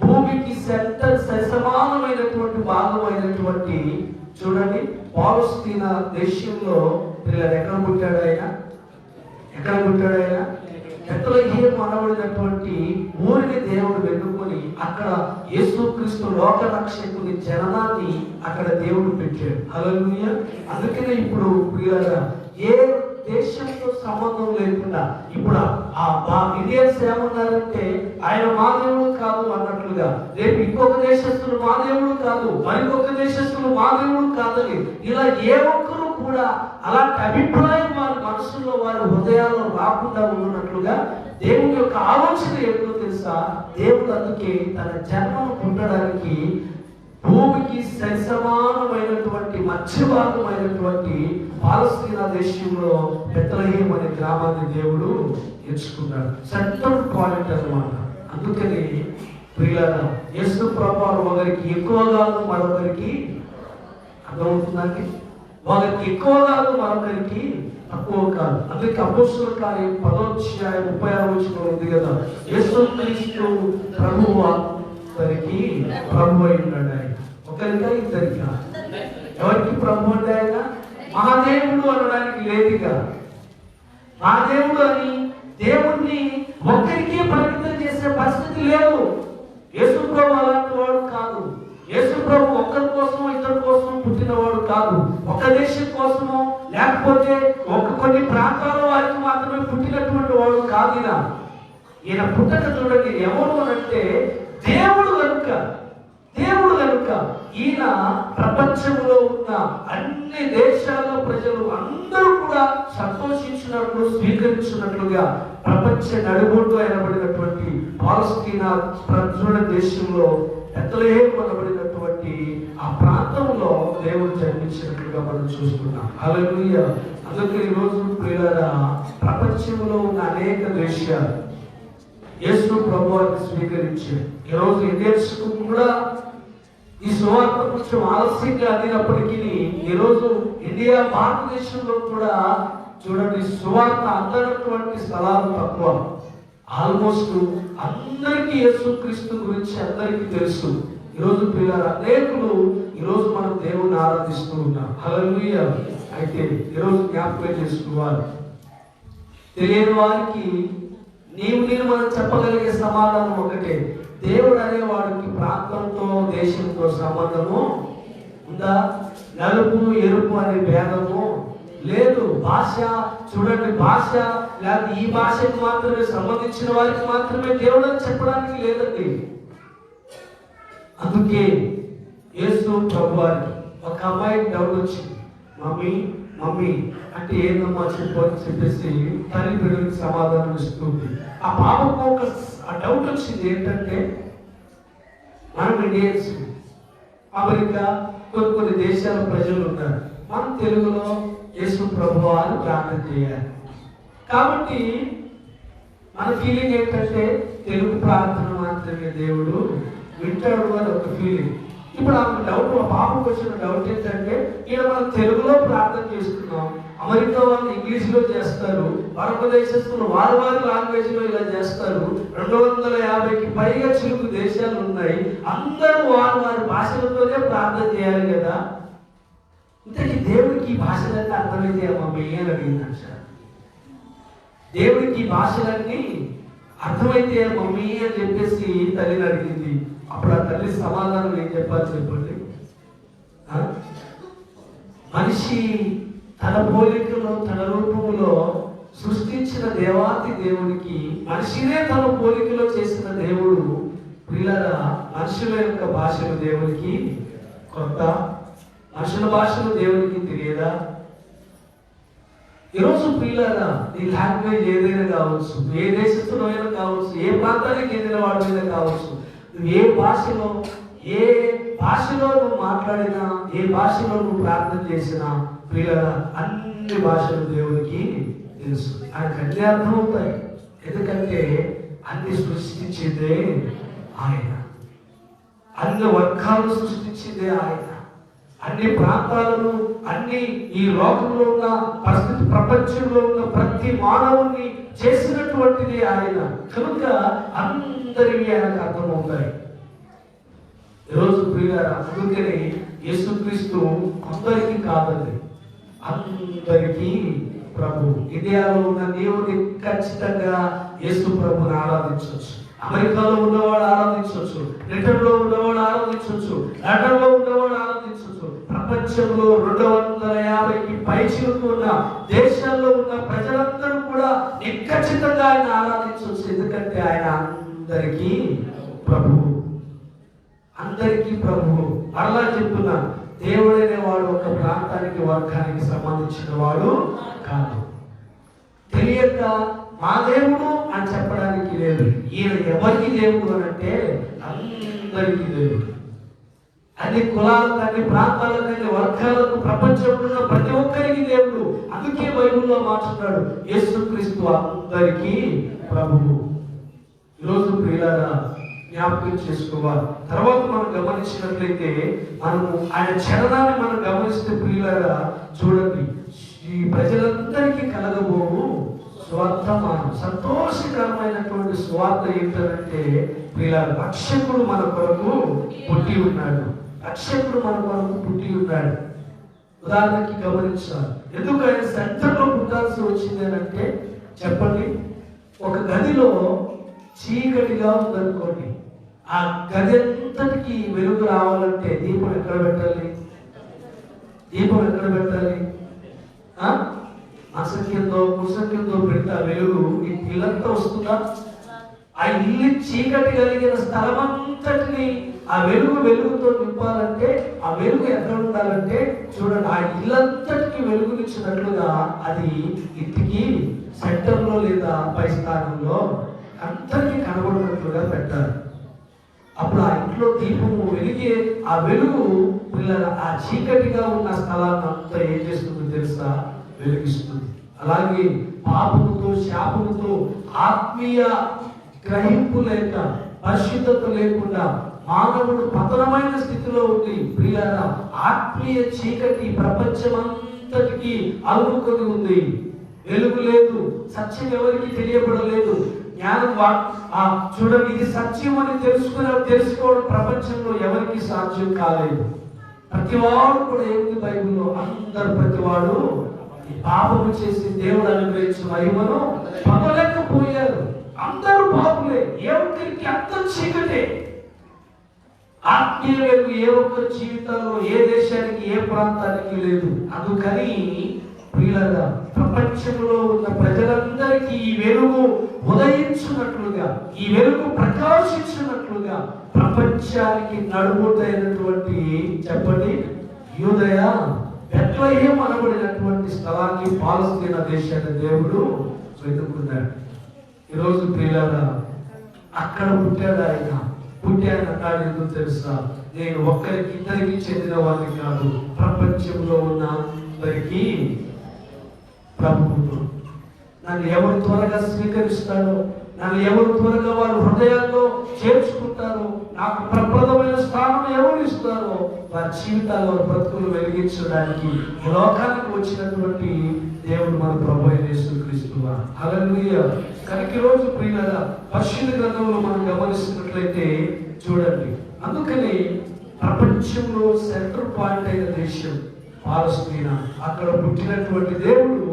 భూమికి సెంటర్ సమానమైనటువంటి భాగమైనటువంటి చూడండి పాలస్తీనా దేశంలో పిల్లలు ఎక్కడ పుట్టాడు ఆయన? ఎక్కడ పుట్టాడు ఆయన? బెత్లెహేము అనబడినటువంటి ఊరిని దేవుడు వెనుకొని అక్కడ యేసుక్రీస్తు లోక రక్షకుని జననాన్ని అక్కడ దేవుడు పెట్టాడు. హల్లెలూయా. అందుకనే ఇప్పుడు ప్రియులారా ఏ దేశంతో సంబంధం లేకుండా ఇప్పుడు ఆ ఇండియన్స్ ఏమన్నారంటే ఆయన మా దేవుడు కాదు అన్నట్లుగా, రేపు ఇంకొక దేశస్తులు మా దేవుడు కాదు, మరికొక దేశస్తులు మా దేవుడు కాదని ఇలా ఏ ఒక్కరు కూడా అలాంటి అభిప్రాయం వారి మనసులో వారి హృదయాల్లో రాకుండా ఉన్నట్లుగా దేవుని యొక్క ఆలోచన ఏంటో తెలుసా? దేవుడు అందుకే తన జన్మను పొందడానికి భూమికి సరిసమానమైనటువంటి మధ్య భాగమైనటువంటి పాలస్తీనా దేశంలో బెత్లెహేము అనే గ్రామాన్ని దేవుడు ఎంచుకున్నాడు. సెంట్రల్ పాయింట్ అన్నమాట. అందుకని ప్రియులారా యేసు ప్రభువు ఒకరికి ఎక్కువ కాదు, మరొకరికి అర్థమవుతుందండి, ఒకరికి ఎక్కువ కాదు, మరొకరికి తక్కువ కాదు. అందుకే అపోస్తలుల కార్యం 10:36 ఉంది కదా, యేసుక్రీస్తు ప్రభువు ఒకరికి ప్రభు అయి ఉన్నాడు. ఆయన ఒకరిగా ఇద్దరిగా. ఎవరికి ప్రభు అంటే ఆయన మహాదేవుడు అనడానికి లేదుగా. మహాదేవుడు అని దేవుణ్ణి ఒక్కరికి పరిమితం చేసే పరిస్థితి లేదు. యేసు ప్రభు అలాంటి వాడు కాదు. యేసు ప్రభు ఒక్కరి కోసం ఇద్దరి కోసం పుట్టినవాడు కాదు. ఒక దేశం కోసమో లేకపోతే కొన్ని ప్రాంతాల వారికి మాత్రమే పుట్టినటువంటి వాడు కాదు. ఈయన పుట్టక చూడండి ఎవరు అనంటే దేవుడు కనుక ఈయన ప్రపంచంలో ఉన్న అన్ని దేశాల ప్రజలు అందరూ కూడా సంతోషించినట్లు స్వీకరించినట్లుగా ప్రపంచ నడుబొడ్డు అనబడినటువంటి పాలస్తీనా ప్రజల దేశంలో బెత్లెహేము అనబడినటువంటి ఆ ప్రాంతంలో దేవుడు జన్మించినట్లుగా మనం చూస్తున్నాం. హల్లెలూయా. అందుకే ఈరోజు ప్రియులారా ప్రపంచంలో ఉన్న అనేక దేశాలు యేసు ప్రభువుని స్వీకరించారు. ఈరోజు ఇండియన్స్ కూడా ఈ సువార్త కొంచెం ఆలస్యంగా అందినప్పటికీ ఈరోజు ఇండియా భారతదేశంలో కూడా చూడండి సువార్త అందనటువంటి స్థలాలు తక్కువ. ఆల్మోస్ట్ అందరికీ యేసుక్రీస్తు గురించి అందరికీ తెలుసు. ఈరోజు పిల్లలు అనేకులు ఈరోజు మనం దేవుణ్ణి ఆరాధిస్తూ ఉన్నాం. హల్లెలూయా. అయితే ఈరోజు జ్ఞాపకం చేసుకోవాలి, తెలియని వారికి నేను మనం చెప్పగలిగే సమాధానం ఒకటే, దేవుడు అనేవాడికి ప్రాంతంతో దేశంతో సంబంధము ఉందా? నలుపు ఎరుపు అనే భేదము లేదు. భాష చూడండి, భాష లేదా ఈ భాషకు మాత్రమే సంబంధించిన వారికి మాత్రమే దేవుడు అని చెప్పడానికి లేదండి. అందుకే యేసు ప్రభువారికి ఒక అమ్మాయికి డౌట్ వచ్చింది, మమ్మీ అంటే ఏందమ్మా చెప్పేసి తల్లి బిడ్డలకు సమాధానం ఇస్తుంది. ఆ పాపకు ఒక డౌట్ వచ్చింది ఏంటంటే, మనం ఇండియన్స్ అమెరికా కొన్ని దేశాల ప్రజలు ఉన్నారు, మనం తెలుగులో యేసు ప్రభువా అని ప్రార్థన చేయాలి. కాబట్టి మన ఫీలింగ్ ఏంటంటే తెలుగు ప్రార్థన మాత్రమే దేవుడు వింటాడు అని ఒక ఫీలింగ్. ఇప్పుడు ఆ డౌట్, ఆ పాపకు వచ్చిన డౌట్ ఏంటంటే, ఇక్కడ మనం తెలుగులో ప్రార్థన చేస్తున్నాం, అమెరికా వాళ్ళు ఇంగ్లీష్లో చేస్తారు, మరొక దేశస్తులు వారి లాంగ్వేజ్ లో ఇలా చేస్తారు, 250కి పైగా చిలుకు దేశాలు ఉన్నాయి, అందరూ వారి భాషలతోనే ప్రార్థన చేయాలి కదా, ఇంతకీ దేవుడికి ఈ భాషలన్నీ అర్థమైతే మమ్మీ అని అడిగింది సార్. దేవుడికి భాషలన్నీ అర్థమైతే మమ్మీ అని చెప్పేసి తల్లిని అడిగింది. అప్పుడు ఆ తల్లి సమాధానం ఏం చెప్పాలి చెప్పండి? మనిషి తన పోలికలో తన రూపంలో సృష్టించిన దేవాతి దేవుడికి, మనిషినే తన పోలికలో చేసిన దేవుడు పిల్లల మనుషుల యొక్క భాషలు దేవుడికి కొత్త? మనుషుల భాషలు దేవుడికి తెలియదా? ఈరోజు పిల్లల నీ లాంగ్వేజ్ ఏదైనా కావచ్చు, ఏ దేశంలో అయినా కావచ్చు, ఏ ప్రాంతానికి చెందిన వాడైనా కావచ్చు, నువ్వు ఏ భాషలో నువ్వు మాట్లాడినా, ఏ భాషలో నువ్వు ప్రార్థన చేసినా పిల్లల అన్ని భాషలు దేవుడికి తెలుసు. ఆయనకు అన్ని అర్థమవుతాయి. ఎందుకంటే అన్ని సృష్టించిందే ఆయన, అన్ని వర్గాలు సృష్టించిందే ఆయన, అన్ని ప్రాంతాలను, అన్ని ఈ లోకంలో ఉన్న పరిస్థితి, ప్రపంచంలో ఉన్న ప్రతి మానవుని చేసినటువంటిది ఆయన. కనుక అందరికీ ఆయనకు అర్థమవుతాయి. ఈరోజు ప్రియులారా, అందుకని యేసుక్రీస్తు కొందరికి కాదండి, అందరికీ ప్రభు. ఇండియాలో ఉన్న దేవుని ఖచ్చితంగా యేసు ప్రభుని ఆరాధించవచ్చు. అమెరికాలో ఉన్నవాడు ఆరాధించవచ్చు, బ్రిటన్లో ఉన్నవాడు ఆరాధించవచ్చు, లండన్లో ఉన్నవాడు ఆరాధించవచ్చు. ప్రపంచంలో 250కి పైచిలకు ఉన్న దేశాల్లో ఉన్న ప్రజలందరూ కూడా నిఖచ్చితంగా ఆయన ఆరాధించవచ్చు. ఎందుకంటే ఆయన అందరికీ ప్రభువు, అందరికీ ప్రభువు. అలా చెప్తున్నా, దేవుడైన వాడు ఒక ప్రాంతానికి, వర్గానికి సంబంధించిన వాడు కాదు. తెలియక మా దేవుడు అని చెప్పడానికి లేదు. ఈయన ఎవరికి దేవుడు అని అంటే అందరికీ దేవుడు. అన్ని కులాలకు, అన్ని ప్రాంతాలకు, అన్ని వర్గాలకు, ప్రపంచంలో ఉన్న ప్రతి ఒక్కరికి దేవుడు. అందుకే బైబిల్లో మాట్లాడు, యేసుక్రీస్తు అందరికీ ప్రభువు. ఈరోజు ప్రియులారా జ్ఞాపకం చేసుకోవాలి. తర్వాత మనం గమనించినట్లయితే, మనము ఆయన చరణాన్ని మనం గమనిస్తే ప్రియులారా చూడండి, ఈ ప్రజలందరికీ కలగబోవు స్వార్థమానం, సంతోషకరమైనటువంటి స్వార్థ ఏంటంటే ప్రియులారా, రక్షకుడు మన కొరకు పుట్టి ఉన్నాడు. రక్షకుడు మన కొరకు పుట్టి ఉన్నాడు. ఉదాహరణకి గమనించాలి, ఎందుకు ఆయన సెంటర్లో పుట్టాల్సి వచ్చింది అని అంటే చెప్పండి. ఒక గదిలో చీకటిగా ఉందనుకోండి, ఆ గది అంతటికి వెలుగు రావాలంటే దీపం ఎక్కడ పెట్టాలి? దీపం ఎక్కడ పెట్టాలి? అసంఖ్యంతో కుసంఖ్యంతో పెడితే ఆ వెలుగు ఈ ఇల్లంతా వస్తుందా? ఆ ఇల్లు చీకటి కలిగిన స్థలం అంతటిని ఆ వెలుగుతో నింపాలంటే ఆ వెలుగు ఎక్కడ ఉండాలంటే చూడండి, ఆ ఇల్లంతటికి వెలుగునిచ్చినట్లుగా అది ఇంటికి సెంటర్లో లేదా పై స్థానంలో అందరికీ కనబడినట్లుగా పెట్టాలి. అప్పుడు ఆ ఇంట్లో దీపము వెలిగే ఆ వెలుగు పిల్లల ఆ చీకటిగా ఉన్న స్థలాన్ని అంతా ఏం చేస్తుందో తెలుసా? వెలిగిస్తుంది. అలాగే పాపముతో, శాపముతో, ఆత్మీయ గ్రహింపు లేక, పరిశుద్ధత లేకుండా మానవుడు పతనమైన స్థితిలో ఉంది ప్రియులారా. ఆత్మీయ చీకటి ప్రపంచమంతటికి అలుముకొని ఉంది. వెలుగు లేదు, సత్యం ఎవరికి తెలియబడలేదు. జ్ఞానం చూడండి, ఇది సత్యం అని తెలుసుకోవడం ప్రపంచంలో ఎవరికి సాధ్యం కాలేదు. ప్రతివాడు కూడా ఏమిటి బైబిల్లో, అందరు ప్రతివాడు పాపము చేసి దేవుడు అనుగ్రహించిన మహిమను పొందలేకపోయారు. అందరూ పాపులే, ఏ ఒక్కరికి అందరూ చీకటే. ఆత్మీయ వెలుగు ఏ ఒక్కరి జీవితంలో, ఏ దేశానికి, ఏ ప్రాంతానికి లేదు. అందుకని ప్రియులారా, ప్రపంచంలో ఉన్న ప్రజలందరికీ ఈ వెలుగు ఉదయించున్నట్లుగా, ఈ వెలుగు ప్రకాశించినట్లుగా ప్రపంచానికి నడుముటైనటువంటి చెప్పండి యూదయ బెత్లెహేము అనబడినటువంటి స్థలాన్ని, పాలస్తీనా దేశాన్ని దేవుడు వెతుక్కున్నాడు. ఈరోజు ప్రియులారా, అక్కడ పుట్టాడు ఆయన. పుట్టాడు అన్నాడు, ఎందుకు తెలుసా? నేను ఒక్కరికి ఇద్దరికి చెందిన వారిని కాదు, ప్రపంచంలో ఉన్న అందరికీ ప్రభువును. నన్ను ఎవరు త్వరగా స్వీకరిస్తారో, నన్ను ఎవరు త్వరగా వారి హృదయాల్లో చేర్చుకుంటారో, నాకు ప్రప్రదమైన స్థానం ఎవరు ఇస్తారో, వారి జీవితాల్లో బ్రతుకులు వెలిగించడానికి ఈ లోకానికి వచ్చినటువంటి దేవుడు మన ప్రభువైన యేసుక్రీస్తు. హల్లెలూయా. కనుక ఈరోజు ప్రియులారా, పరిశుద్ధ గ్రంథంలో మనం గమనిస్తున్నట్లయితే చూడండి, అందుకని ప్రపంచంలో సెంటర్ పాయింట్ అయిన దేశం పాలస్తీనా, అక్కడ పుట్టినటువంటి దేవుడు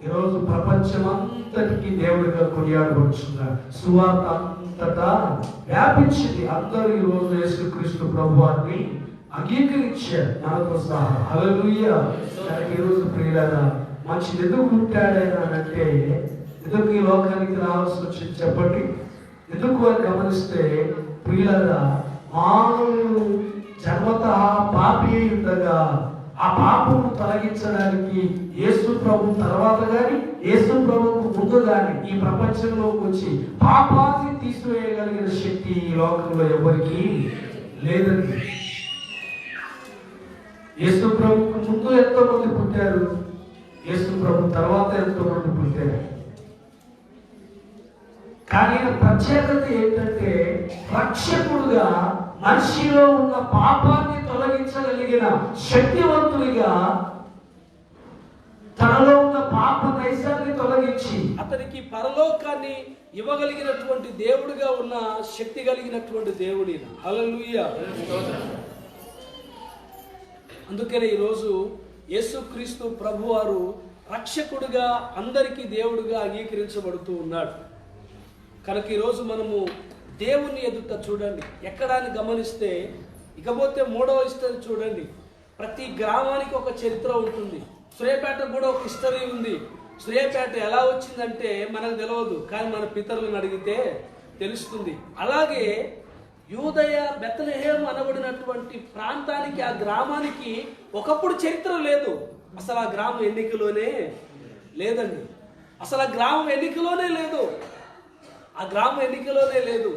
ఈరోజు ప్రపంచమంతా అంతటికి దేవుడిగా కొనియాడబడుచున్నాడు. సువార్త అంతటా వ్యాపించింది. అందరూ ఈ రోజు యేసుక్రీస్తు ప్రభువాన్ని అంగీకరించారు మనతో సహా. హల్లెలూయా. ఈ రోజు ప్రియులారా మంచి ఎందుకు పుట్టాడైనా అంటే ఎందుకు ఈ లోకానికి రావాల్సి వచ్చింది చెప్పండి? ఎందుకు అని గమనిస్తే ప్రియులారా మానవుడు జన్మతః పాపి అయి ఉండగా ఆ పాపమును తొలగించడానికి యేసు ప్రభు తర్వాత గాని యేసు ప్రభువుకు ముందు గాని ఈ ప్రపంచంలోకి వచ్చి పాపాన్ని తీసివేయగలిగిన శక్తి ఈ లోకంలో ఎవరికి లేదండి. యేసు ప్రభువుకు ముందు ఎంతో మంది పుట్టారు, యేసు ప్రభు తర్వాత ఎంతో మంది పుట్టారు. కానీ ప్రత్యేకత ఏంటంటే రక్షకుడుగా మనిషిలో ఉన్న పాపాన్ని తొలగించగలిగిన శక్తివంతుడిగా తనలో ఉన్న పాప నైజాన్ని తొలగించి అతనికి పరలోకాన్ని ఇవ్వగలిగినటువంటి దేవుడిగా ఉన్న శక్తి కలిగినటువంటి దేవుడి. హల్లెలూయా. అందుకనే ఈరోజు యేసుక్రీస్తు ప్రభువారు రక్షకుడుగా అందరికీ దేవుడుగా అంగీకరించబడుతూ ఉన్నాడు. కనుక ఈరోజు మనము దేవుని ఎదుట చూడండి, ఎక్కడాన్ని గమనిస్తే ఇకపోతే 3వ హిస్టరీ చూడండి. ప్రతి గ్రామానికి ఒక చరిత్ర ఉంటుంది. సూర్యాపేట కూడా ఒక హిస్టరీ ఉంది. సూర్యాపేట ఎలా వచ్చిందంటే మనకు తెలియదు, కానీ మన పితరులను అడిగితే తెలుస్తుంది. అలాగే యూదయ బెత్లెహేము అనబడినటువంటి ప్రాంతానికి, ఆ గ్రామానికి ఒకప్పుడు చరిత్ర లేదు. అసలు ఆ గ్రామం ఎన్నికలోనే లేదండి. అసలు ఆ గ్రామం ఎన్నికలోనే లేదు. ఆ గ్రామం ఎన్నికలోనే లేదు.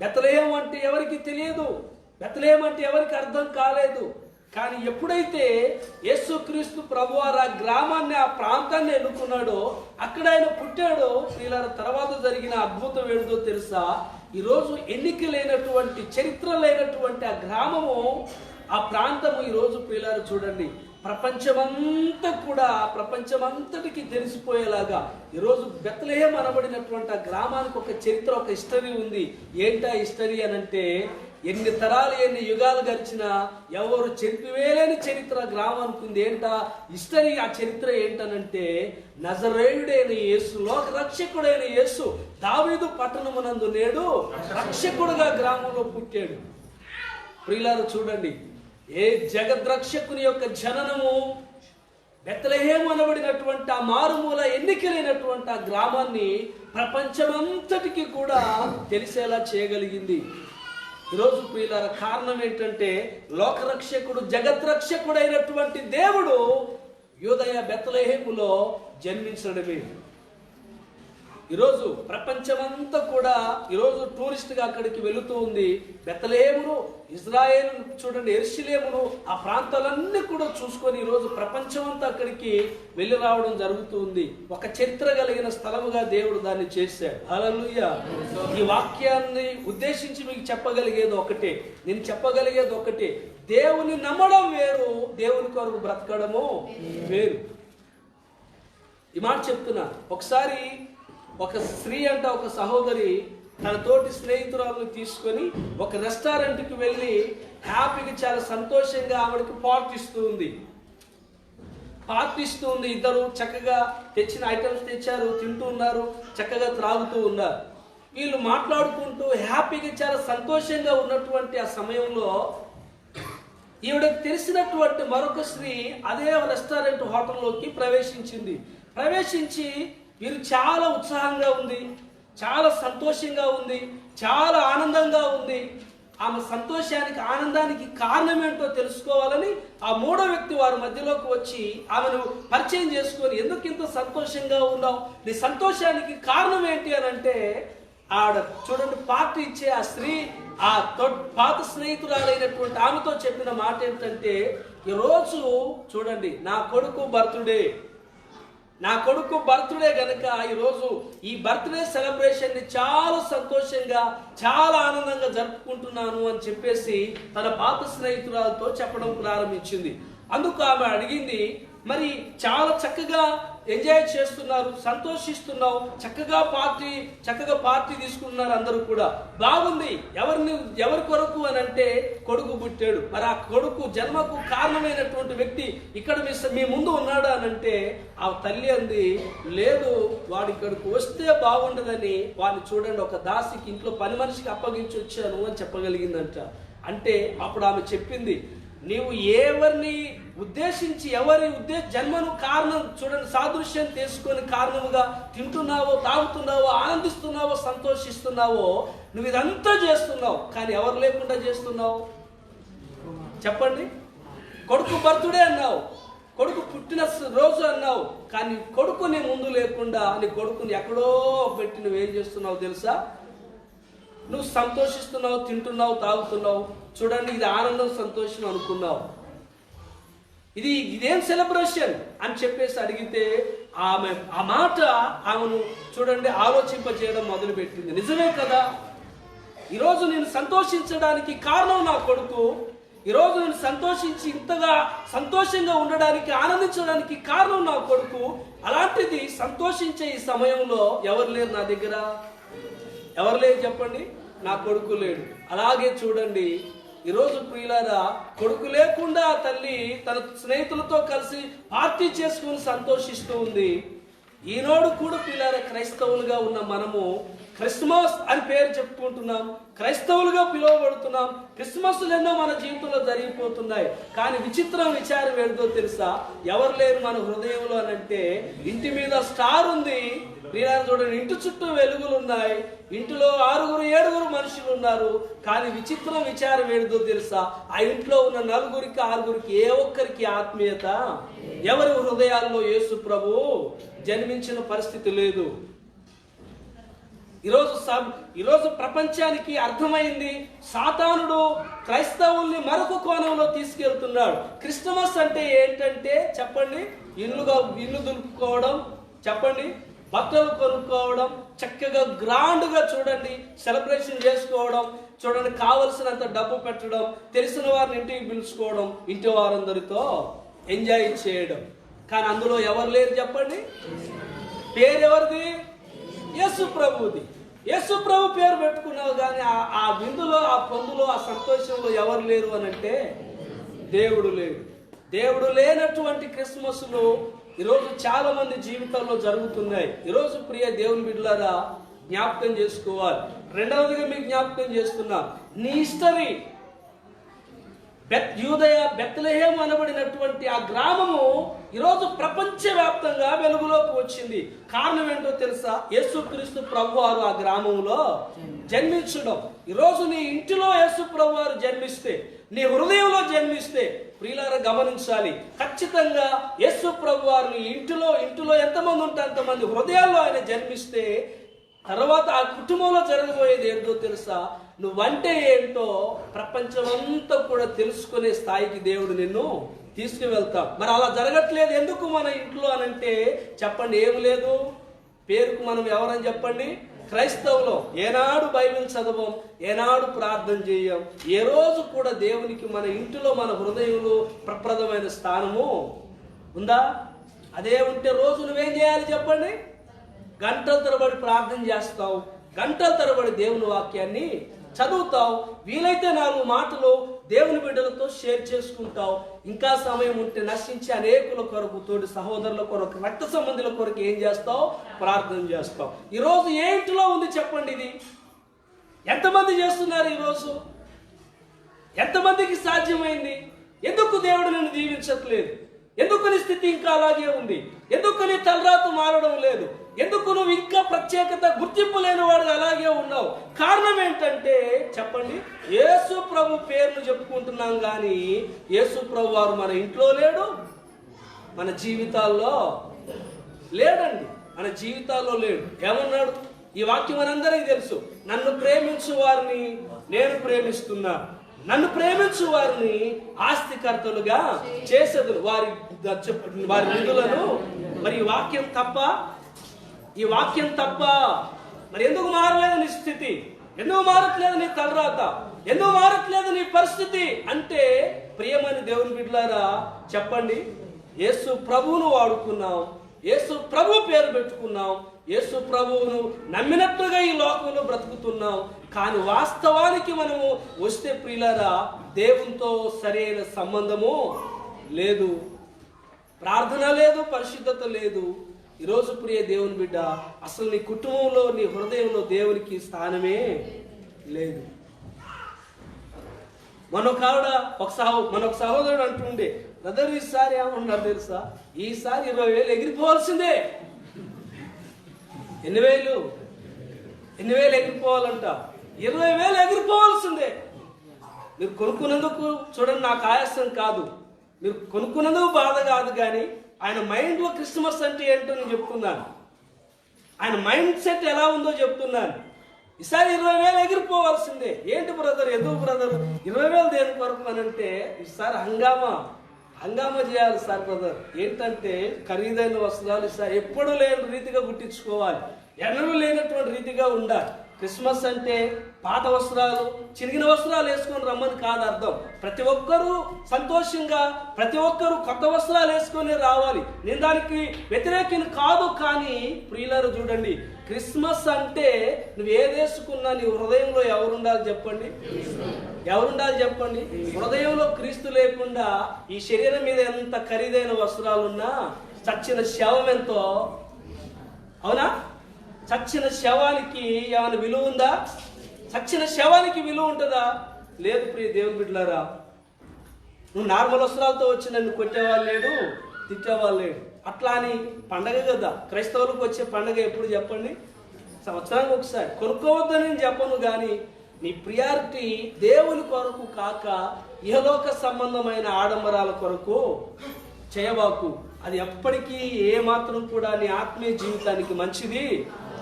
బెత్లెహేము అంటే ఎవరికి తెలియదు, బెత్లెహేము అంటే ఎవరికి అర్థం కాలేదు. కానీ ఎప్పుడైతే యేసుక్రీస్తు ప్రభువారు ఆ గ్రామాన్ని, ఆ ప్రాంతాన్ని ఎన్నుకున్నాడో, అక్కడ ఆయన పుట్టాడో, వీళ్ళ తర్వాత జరిగిన అద్భుతం ఏంటో తెలుసా? ఈరోజు ఎన్నిక లేనటువంటి, చరిత్ర లేనటువంటి ఆ గ్రామము, ఆ ప్రాంతము ఈరోజు ప్రియులారు చూడండి ప్రపంచమంతా కూడా, ప్రపంచమంతటికి తెలిసిపోయేలాగా ఈరోజు బెత్లెహేము అనబడినటువంటి ఆ గ్రామానికి ఒక చరిత్ర, ఒక హిస్టరీ ఉంది. ఏంటా హిస్టరీ అనంటే ఎన్ని తరాలు ఎన్ని యుగాలు గడిచినా ఎవరు చెరిపివేలేని చరిత్ర గ్రామానికి ఉంది. ఏంటా హిస్టరీ? ఆ చరిత్ర ఏంటనంటే నజరేయుడైన యేసు, లోక రక్షకుడైన యేసు దావీదు పట్టణమునందు నేడు రక్షకుడుగా గ్రామంలో పుట్టాడు. ప్రియులారు చూడండి, ఏ జగద్రక్షకుని యొక్క జననము బెత్లెహేము అనబడినటువంటి ఆ మారుమూల ఎన్నికలైనటువంటి ఆ గ్రామాన్ని ప్రపంచమంతటికి కూడా తెలిసేలా చేయగలిగింది. ఈరోజు ప్రియులార కారణం ఏంటంటే లోకరక్షకుడు, జగద్రక్షకుడైనటువంటి దేవుడు యూదయ బెత్లెహేములో జన్మించడమే. ఈరోజు ప్రపంచమంతా కూడా ఈరోజు టూరిస్ట్గా అక్కడికి వెళుతూ ఉంది. బెత్లెహేమును, ఇజ్రాయేల్ చూడండి, యెరూషలేమును, ఆ ప్రాంతాలన్నీ కూడా చూసుకొని ఈరోజు ప్రపంచమంతా అక్కడికి వెళ్ళి రావడం జరుగుతూ ఉంది. ఒక చరిత్ర కలిగిన స్థలముగా దేవుడు దాన్ని చేశాడు. హల్లెలూయా. ఈ వాక్యాన్ని ఉద్దేశించి మీకు చెప్పగలిగేది ఒకటే, నేను చెప్పగలిగేది ఒకటే, దేవుని నమ్మడం వేరు, దేవుని కొరకు బ్రతకడము వేరు. ఈ మాట చెప్తున్నా. ఒకసారి ఒక స్త్రీ అంట, ఒక సహోదరి తన తోటి స్నేహితురాలను తీసుకొని ఒక రెస్టారెంట్కి వెళ్ళి హ్యాపీగా, చాలా సంతోషంగా ఆవిడకి పార్టీస్తూ ఉంది. ఇద్దరు చక్కగా తెచ్చిన ఐటమ్స్ తెచ్చారు, తింటూ ఉన్నారు, చక్కగా త్రాగుతూ ఉన్నారు. వీళ్ళు మాట్లాడుకుంటూ హ్యాపీగా, చాలా సంతోషంగా ఉన్నటువంటి ఆ సమయంలో ఈవిడకు తెలిసినటువంటి మరొక స్త్రీ అదే రెస్టారెంట్ హోటల్లోకి ప్రవేశించి వీరు చాలా ఉత్సాహంగా ఉంది, చాలా సంతోషంగా ఉంది, చాలా ఆనందంగా ఉంది. ఆమె సంతోషానికి, ఆనందానికి కారణం ఏంటో తెలుసుకోవాలని ఆ 3వ వ్యక్తి వారి మధ్యలోకి వచ్చి ఆమెను పరిచయం చేసుకొని, ఎందుకు ఇంత సంతోషంగా ఉన్నావు, నీ సంతోషానికి కారణం ఏంటి అని అంటే, ఆడ చూడండి పార్టీ ఇచ్చే ఆ స్త్రీ ఆ పాత స్నేహితురాలైనటువంటి ఆమెతో చెప్పిన మాట ఏంటంటే, ఈరోజు చూడండి నా కొడుకు బర్త్డే గనక ఈరోజు ఈ బర్త్డే సెలబ్రేషన్ ని చాలా సంతోషంగా, చాలా ఆనందంగా జరుపుకుంటున్నాను అని చెప్పేసి తన పాత స్నేహితురాలతో చెప్పడం ప్రారంభించింది. అందుకు ఆమె అడిగింది, మరి చాలా చక్కగా ఎంజాయ్ చేస్తున్నారు, సంతోషిస్తున్నావు, చక్కగా పార్టీ తీసుకున్నారు, అందరూ కూడా బాగుంది. ఎవరి కొరకు అని అంటే కొడుకు పుట్టాడు. మరి ఆ కొడుకు జన్మకు కారణమైనటువంటి వ్యక్తి ఇక్కడ మీ ముందు ఉన్నాడు అని అంటే ఆ తల్లి అంది, లేదు వాడు ఇక్కడికి వస్తే బాగుండదని వాడిని చూడండి ఒక దాసికి ఇంట్లో పని మనిషికి అప్పగించి వచ్చాను అని చెప్పగలిగిందంట. అంటే అప్పుడు ఆమె చెప్పింది, నీవు ఎవరిని ఉద్దేశించి జన్మను కారణం చూడండి సాదృశ్యం తీసుకొని కారణముగా తింటున్నావో, తాగుతున్నావో, ఆనందిస్తున్నావో, సంతోషిస్తున్నావో, నువ్వు ఇదంతా చేస్తున్నావు. కానీ ఎవరు లేకుండా చేస్తున్నావు చెప్పండి? కొడుకు బర్త్డే అన్నావు, కొడుకు పుట్టిన రోజు అన్నావు, కానీ కొడుకు నీ ముందు లేకుండా నీ కొడుకుని ఎక్కడో పెట్టి నువ్వేం చేస్తున్నావు తెలుసా? నువ్వు సంతోషిస్తున్నావు, తింటున్నావు, తాగుతున్నావు. చూడండి, ఇది ఆనందం, సంతోషం అనుకున్నావు. ఇదేం సెలబ్రేషన్ అని చెప్పేసి అడిగితే ఆమె ఆ మాట ఆమెను చూడండి ఆలోచింపజేయడం మొదలుపెట్టింది. నిజమే కదా, ఈరోజు నేను సంతోషించడానికి కారణం నా కొడుకు. ఈరోజు నేను సంతోషించి ఇంతగా సంతోషంగా ఉండడానికి, ఆనందించడానికి కారణం నా కొడుకు. అలాంటిది సంతోషించే ఈ సమయంలో ఎవరు లేరు నా దగ్గర? ఎవరు లేరు చెప్పండి? నా కొడుకు లేడు. అలాగే చూడండి, ఈరోజు ప్రియులారా, కొడుకు లేకుండా తల్లి తన స్నేహితులతో కలిసి పార్టీ చేసుకుని సంతోషిస్తూ ఉంది. ఈనాడు కూడా ప్రియులారా, క్రైస్తవులుగా ఉన్న మనము క్రిస్మస్ అని పేరు చెప్పుకుంటున్నాం, క్రైస్తవులుగా పిలువబడుతున్నాం. క్రిస్మస్లు ఎన్నో మన జీవితంలో జరిగిపోతున్నాయి. కానీ విచారం ఏంటో తెలుసా? ఎవరు లేరు మన హృదయంలో అని అంటే, ఇంటి మీద స్టార్ ఉంది ప్రియులారా, చూడండి, ఇంటి చుట్టూ వెలుగులు ఉన్నాయి, ఇంటిలో 6-7 మనుషులు ఉన్నారు. కానీ విచారం ఏంటో తెలుసా? ఆ ఇంట్లో ఉన్న 4-6 ఏ ఒక్కరికి ఆత్మీయత, ఎవరి హృదయాల్లో యేసు ప్రభు జన్మించిన పరిస్థితి లేదు. ఈరోజు ప్రపంచానికి అర్థమైంది, సాతానుడు క్రైస్తవుల్ని మరొక కోణంలో తీసుకెళ్తున్నాడు. క్రిస్మస్ అంటే ఏంటంటే చెప్పండి, ఇల్లు దులుపుకోవడం, చెప్పండి, బట్టలు కొనుక్కోవడం, చక్కగా గ్రాండ్గా చూడండి సెలబ్రేషన్ చేసుకోవడం, చూడండి కావలసినంత డబ్బు పెట్టడం, తెలిసిన వారిని ఇంటికి పిలుచుకోవడం, ఇంటి వారందరితో ఎంజాయ్ చేయడం. కానీ అందులో ఎవరు లేరు చెప్పండి? పేరు ఎవరిది? యేసు ప్రభుది. యేసు ప్రభు పేరు పెట్టుకున్నావు, కానీ ఆ విందులో, ఆ పొందులో, ఆ సంతోషంలో ఎవరు లేరు అని అంటే దేవుడు లేడు. దేవుడు లేనటువంటి క్రిస్మస్లు ఈరోజు చాలా మంది జీవితాల్లో జరుగుతున్నాయి. ఈరోజు ప్రియ దేవుని బిడ్డలారా, జ్ఞాపకం చేసుకోవాలి. రెండవదిగా మీకు జ్ఞాపకం చేస్తున్నా, నీ హిస్టరీ యూదయ బెత్లెహేము అనబడినటువంటి ఆ గ్రామము ఈరోజు ప్రపంచవ్యాప్తంగా వెలుగులోకి వచ్చింది. కారణం ఏంటో తెలుసా? యేసుక్రీస్తు ప్రభువారు ఆ గ్రామంలో జన్మించడం. ఈరోజు నీ ఇంటిలో యేసు ప్రభువారు జన్మిస్తే, నీ హృదయంలో జన్మిస్తే ప్రియులారా గమనించాలి, ఖచ్చితంగా యేసు ప్రభువారు నీ ఇంటిలో ఎంతమంది ఉంటే అంతమంది హృదయాల్లో ఆయన జన్మిస్తే తర్వాత ఆ కుటుంబంలో జరగబోయేది ఏంటో తెలుసా? నువ్వంటే ఏంటో ప్రపంచమంతా కూడా తెలుసుకునే స్థాయికి దేవుడు నిన్ను తీసుకువెళ్తాం. మరి అలా జరగట్లేదు ఎందుకు మన ఇంట్లో అనంటే చెప్పండి, ఏమి లేదు. పేరుకు మనం ఎవరని చెప్పండి? క్రైస్తవులు. ఏనాడు బైబిల్ చదవం, ఏనాడు ప్రార్థన చేయం, ఏ రోజు కూడా దేవునికి మన ఇంటిలో, మన హృదయంలో ప్రప్రదమైన స్థానము ఉందా? అదే ఉంటే రోజు నువ్వేం చేయాలి చెప్పండి? గంటల తరబడి ప్రార్థన చేస్తావు, గంటల తరబడి దేవుని వాక్యాన్ని చదువుతావు, వీలైతే 4 మాటలు దేవుని బిడ్డలతో షేర్ చేసుకుంటావు. ఇంకా సమయం ఉంటే నశించి అనేకుల కొరకు, తోటి సహోదరుల కొరకు, రక్త సంబంధుల కొరకు ఏం చేస్తావు? ప్రార్థన చేస్తావు. ఈరోజు ఏ ఇంటిలో ఉంది చెప్పండి? ఇది ఎంతమంది చేస్తున్నారు ఈరోజు? ఎంతమందికి సాధ్యమైంది? ఎందుకు దేవుడు నిన్ను దీవించట్లేదు? ఎందుకు నీ స్థితి ఇంకా అలాగే ఉంది? ఎందుకు నీ తలరాతు మారడం లేదు? ఎందుకు నువ్వు ఇంకా ప్రత్యేకత, గుర్తింపు లేని వాడు అలాగే ఉన్నావు? కారణం ఏంటంటే చెప్పండి, యేసు ప్రభు పేర్లు చెప్పుకుంటున్నాం కానీ యేసు ప్రభు వారు మన ఇంట్లో లేడు, మన జీవితాల్లో లేడండి. మన జీవితాల్లో లేడు. ఏమన్నాడు? ఈ వాక్యం మనందరికీ తెలుసు. నన్ను ప్రేమించు వారిని నేను ప్రేమిస్తున్నా, నన్ను ప్రేమించు వారిని ఆస్తికర్తలుగా చేసేదును, వారి నిధులను. మరి ఈ వాక్యం తప్ప మరి ఎందుకు మారలేదు నీ స్థితి? ఎందుకు మారట్లేదు నీ తలరాత? ఎందుకు మారట్లేదు నీ పరిస్థితి? అంటే ప్రియమైన దేవుని బిడ్డలారా చెప్పండి, యేసు ప్రభువును వాడుకున్నాం, యేసు ప్రభు పేరు పెట్టుకున్నాం, యేసు ప్రభువును నమ్మినట్లుగా ఈ లోకంలో బ్రతుకుతున్నాం. కానీ వాస్తవానికి మనము వస్తే ప్రియులారా, దేవునితో సరైన సంబంధము లేదు, ప్రార్థన లేదు, పరిశుద్ధత లేదు. ఈరోజు ప్రియ దేవుని బిడ్డ, అసలు నీ కుటుంబంలో, నీ హృదయంలో దేవునికి స్థానమే లేదు. మనొక సహోదరుడు అంటుండే, బ్రదర్ ఈసారి ఏమన్నారు తెలుసా, ఈసారి 20,000 ఎగిరిపోవాల్సిందే. ఎన్ని వేలు ఎగిరిపోవాలంట? 20,000 ఎగిరిపోవాల్సిందే. మీరు కొనుక్కున్నందుకు చూడండి, నాకు ఆయాసం కాదు, మీరు కొనుక్కున్నందుకు బాధ కాదు, కానీ ఆయన మైండ్లో క్రిస్మస్ అంటే ఏంటో నేను చెప్తున్నాను. ఆయన మైండ్ సెట్ ఎలా ఉందో చెప్తున్నాను. ఈసారి 20,000 ఎగిరిపోవాల్సిందే. ఏంటి బ్రదర్, ఎందుకు బ్రదర్ 20,000 దేని కొరకు అని అంటే, ఈసారి హంగామా చేయాలి సార్ బ్రదర్. ఏంటంటే ఖరీదైన వస్త్రాలు ఈసారి ఎప్పుడు లేని రీతిగా గుట్టించుకోవాలి, ఎన్నడూ లేనటువంటి రీతిగా ఉండాలి. క్రిస్మస్ అంటే పాత వస్త్రాలు, చిరిగిన వస్త్రాలు వేసుకొని రమ్మని కాదు అర్థం. ప్రతి ఒక్కరూ సంతోషంగా, ప్రతి ఒక్కరూ కొత్త వస్త్రాలు వేసుకొని రావాలి. నేను దానికి వ్యతిరేకిని కాదు. కానీ ప్రియులారు చూడండి, క్రిస్మస్ అంటే నువ్వు ఏది వేసుకున్నా నీ హృదయంలో ఎవరుండాలి చెప్పండి? హృదయంలో క్రీస్తు లేకుండా ఈ శరీరం మీద ఎంత ఖరీదైన వస్త్రాలున్నా చచ్చిన శవం ఎంతో, అవునా? చచ్చిన శవానికి ఏమైనా విలువ ఉందా? చచ్చిన శవానికి విలువ ఉంటుందా? లేదు ప్రియ దేవుని బిడ్డలారా. నువ్వు నార్మల్ వస్త్రాలతో వచ్చి నన్ను కొట్టేవాళ్ళు లేడు, తిట్టేవాళ్ళు లేడు. అట్లా అని పండగ కదా, క్రైస్తవులకు వచ్చే పండగ ఎప్పుడు చెప్పండి? సంవత్సరానికి ఒకసారి. కొనుక్కోవద్దని నేను చెప్పను, కానీ నీ ప్రియారిటీ దేవుని కొరకు కాక ఇహలోక సంబంధమైన ఆడంబరాల కొరకు చేయబాకు. అది ఎప్పటికీ ఏమాత్రం కూడా నీ ఆత్మీయ జీవితానికి మంచిది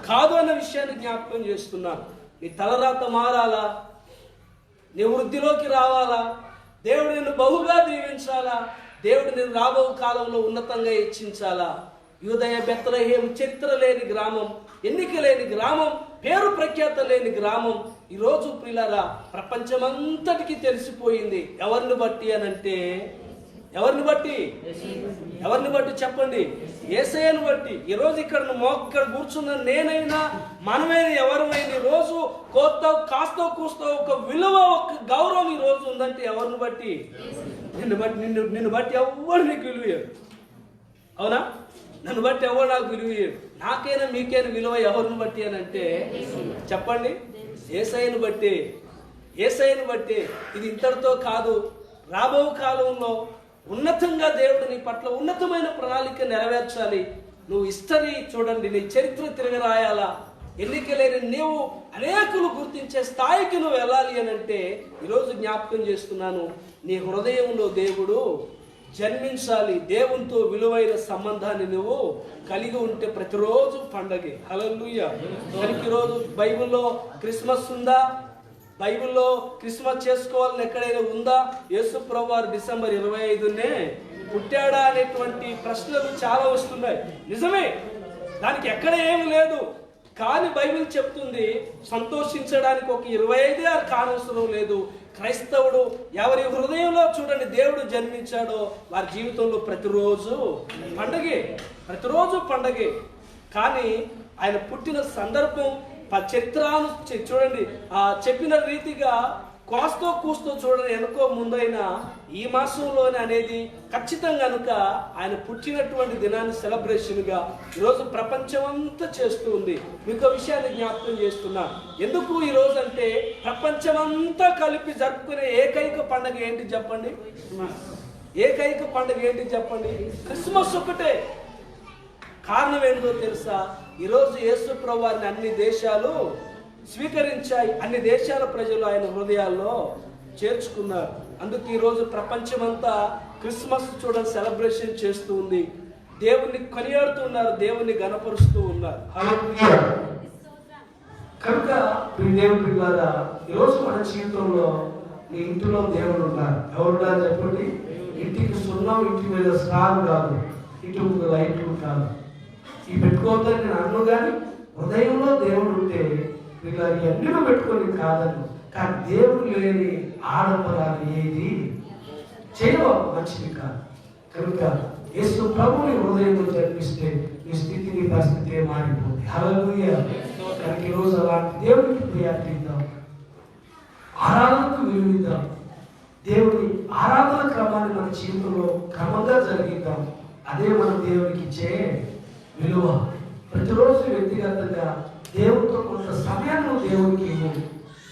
కాదు అన్న విషయాన్ని జ్ఞాపకం చేస్తున్నాను. నీ తలరాత మారాలా, నీ వృద్ధిలోకి రావాలా, దేవుడు నిన్ను బహుగా దీవించాలా, దేవుడు నిన్ను రాబో కాలంలో ఉన్నతంగా హెచ్చించాలా. యూదయ బెత్లెహేం చరిత్ర లేని గ్రామం, ఎన్నిక లేని గ్రామం, పేరు ప్రఖ్యాత లేని గ్రామం ఈరోజు ప్రియులారా ప్రపంచమంతటికి తెలిసిపోయింది. ఎవరిని బట్టి అనంటే, ఎవరిని బట్టి చెప్పండి? యేసయ్యను బట్టి. ఈరోజు ఇక్కడ కూర్చున్న నేనైనా, మనమైనా, ఎవరైనా ఈరోజు కాస్తో కూస్తో ఒక విలువ, ఒక గౌరవం ఈరోజు ఉందంటే ఎవరిని బట్టి? నిన్ను బట్టి ఎవరు నీకు విలువయ్యాడు, అవునా? నన్ను బట్టి ఎవరు నాకు విలువయ్యాడు. నాకైనా మీకైనా విలువ ఎవరిని బట్టి అని అంటే చెప్పండి? యేసయ్యను బట్టి. ఇది ఇంతటితో కాదు, రాబో కాలంలో ఉన్నతంగా దేవుడు నీ పట్ల ఉన్నతమైన ప్రణాళిక నెరవేర్చాలి. నువ్వు హిస్టరీ చూడండి, నీ చరిత్ర తిరగరాయాలా, ఎన్నికలేని నీవు అనేకులు గుర్తించే స్థాయికి నువ్వు వెళ్ళాలి అని అంటే ఈరోజు జ్ఞాపకం చేస్తున్నాను, నీ హృదయంలో దేవుడు జన్మించాలి. దేవునితో విలువైన సంబంధాన్ని నువ్వు కలిగి ఉంటే ప్రతిరోజు పండగే. హల్లెలూయా. కనుక ఈరోజు బైబిల్లో క్రిస్మస్ ఉందా? బైబిల్లో క్రిస్మస్ చేసుకోవాలని ఎక్కడైనా ఉందా? యేసు ప్రభువారు డిసెంబర్ 25నే పుట్టాడా అనేటువంటి ప్రశ్నలు చాలా వస్తున్నాయి. నిజమే, దానికి ఎక్కడ ఏమి లేదు. కానీ బైబిల్ చెప్తుంది సంతోషించడానికి ఒక 25 కానవసరం లేదు. క్రైస్తవుడు ఎవరి హృదయంలో చూడండి దేవుడు జన్మించాడో వారి జీవితంలో ప్రతిరోజు పండగే. కానీ ఆయన పుట్టిన సందర్భం చరిత్రను చూడండి, చెప్పిన రీతిగా కాస్తో కూస్తో చూడండి, ఎనుకో ముందైనా ఈ మాసంలోనే అనేది ఖచ్చితంగా కనుక ఆయన పుట్టినటువంటి దినాన్ని సెలబ్రేషన్గా ఈరోజు ప్రపంచమంతా చేస్తూ ఉంది. మీకు విషయాన్ని జ్ఞాపకం చేస్తున్నా. ఎందుకు ఈరోజు అంటే ప్రపంచమంతా కలిపి జరుపుకునే ఏకైక పండుగ ఏంటి చెప్పండి? క్రిస్మస్ ఒకటే. కారణం ఏంటో తెలుసా? ఈరోజు యేసు ప్రభువారిని అన్ని దేశాలు స్వీకరించాయి, అన్ని దేశాల ప్రజలు ఆయన హృదయాల్లో చేర్చుకున్నారు. అందుకు ఈరోజు ప్రపంచమంతా క్రిస్మస్ చూడండి సెలబ్రేషన్ చేస్తూ ఉంది. దేవుణ్ణి కొనియాడుతున్నారు, దేవుణ్ణి గణపరుస్తూ ఉన్నారు. కనుక దేవుని పిల్లలారా, ఈరోజు మన జీవితంలో నీ ఇంటిలో దేవుడు ఉన్నారు. ఎవరున్నారు చెప్పండి? ఇంటికి సున్నం, ఇంటి మీద స్టార్ కాదు, ఇంటి ముందు లైట్ కాదు. ఈ పెట్టుకోవద్దని నేను అన్ను, కానీ హృదయంలో దేవుడు ఉంటే వీళ్ళు అన్నీ పెట్టుకొని కాదను. కానీ దేవుడు లేని ఆడంబరాలు ఏది చేయవు, మంచిది కాదు. కనుక యేసు ప్రభుని హృదయంలో జన్మిస్తే నీ స్థితి నీ పరిస్థితి మారిపోతుంది. హల్లెలూయా. కనుక ఈరోజు అలాంటి దేవునికి ప్రియారిటీ ఇద్దాం, ఆరాధనకు విలువిద్దాం, దేవుని ఆరాధన క్రమాన్ని మన జీవితంలో క్రమంగా జరిగిద్దాం. అదే మనం దేవునికి ఇచ్చే విలువ. ప్రతిరోజు వ్యక్తిగతంగా దేవుడితో కొంత సమయాన్ని దేవునికి ఇవ్వు.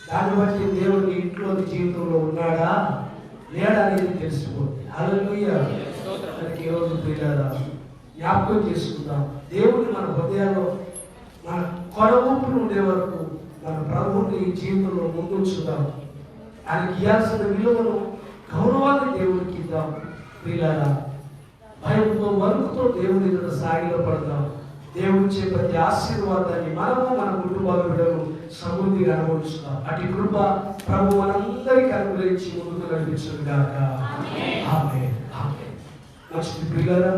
దాన్ని బట్టి దేవుని ఇంట్లో జీవితంలో ఉన్నాడా లేడా అనేది తెలిసిపోతుంది. హల్లెలూయా. మనకి ఈరోజు ప్రియులారా జ్ఞాపకం చేసుకుందాం, దేవుని మన హృదయాల్లో మన కొరవూపులు ఉండే వరకు మన ప్రభువుని జీవితంలో ముందుంచుదాం. ఆయనకి ఇవ్వాల్సిన విలువను గౌరవాన్ని దేవుడికి ఇద్దాం. ప్రియులారా భయంతో వణుకుతో దేవుని ఎదుట సాగిలో పడదాం. దేవుడిచ్చే ప్రతి ఆశీర్వాదాన్ని మనము మన కుటుంబాల బిడ్డలు సమృద్ధిగా అనుభవిస్తాం. అటు కృప ప్రభు మనందరికీ అనుగ్రహించి ముందుకు నడిపించుగాక. ఆమేన్. ఆమేన్. మంచిది ప్రియులారా.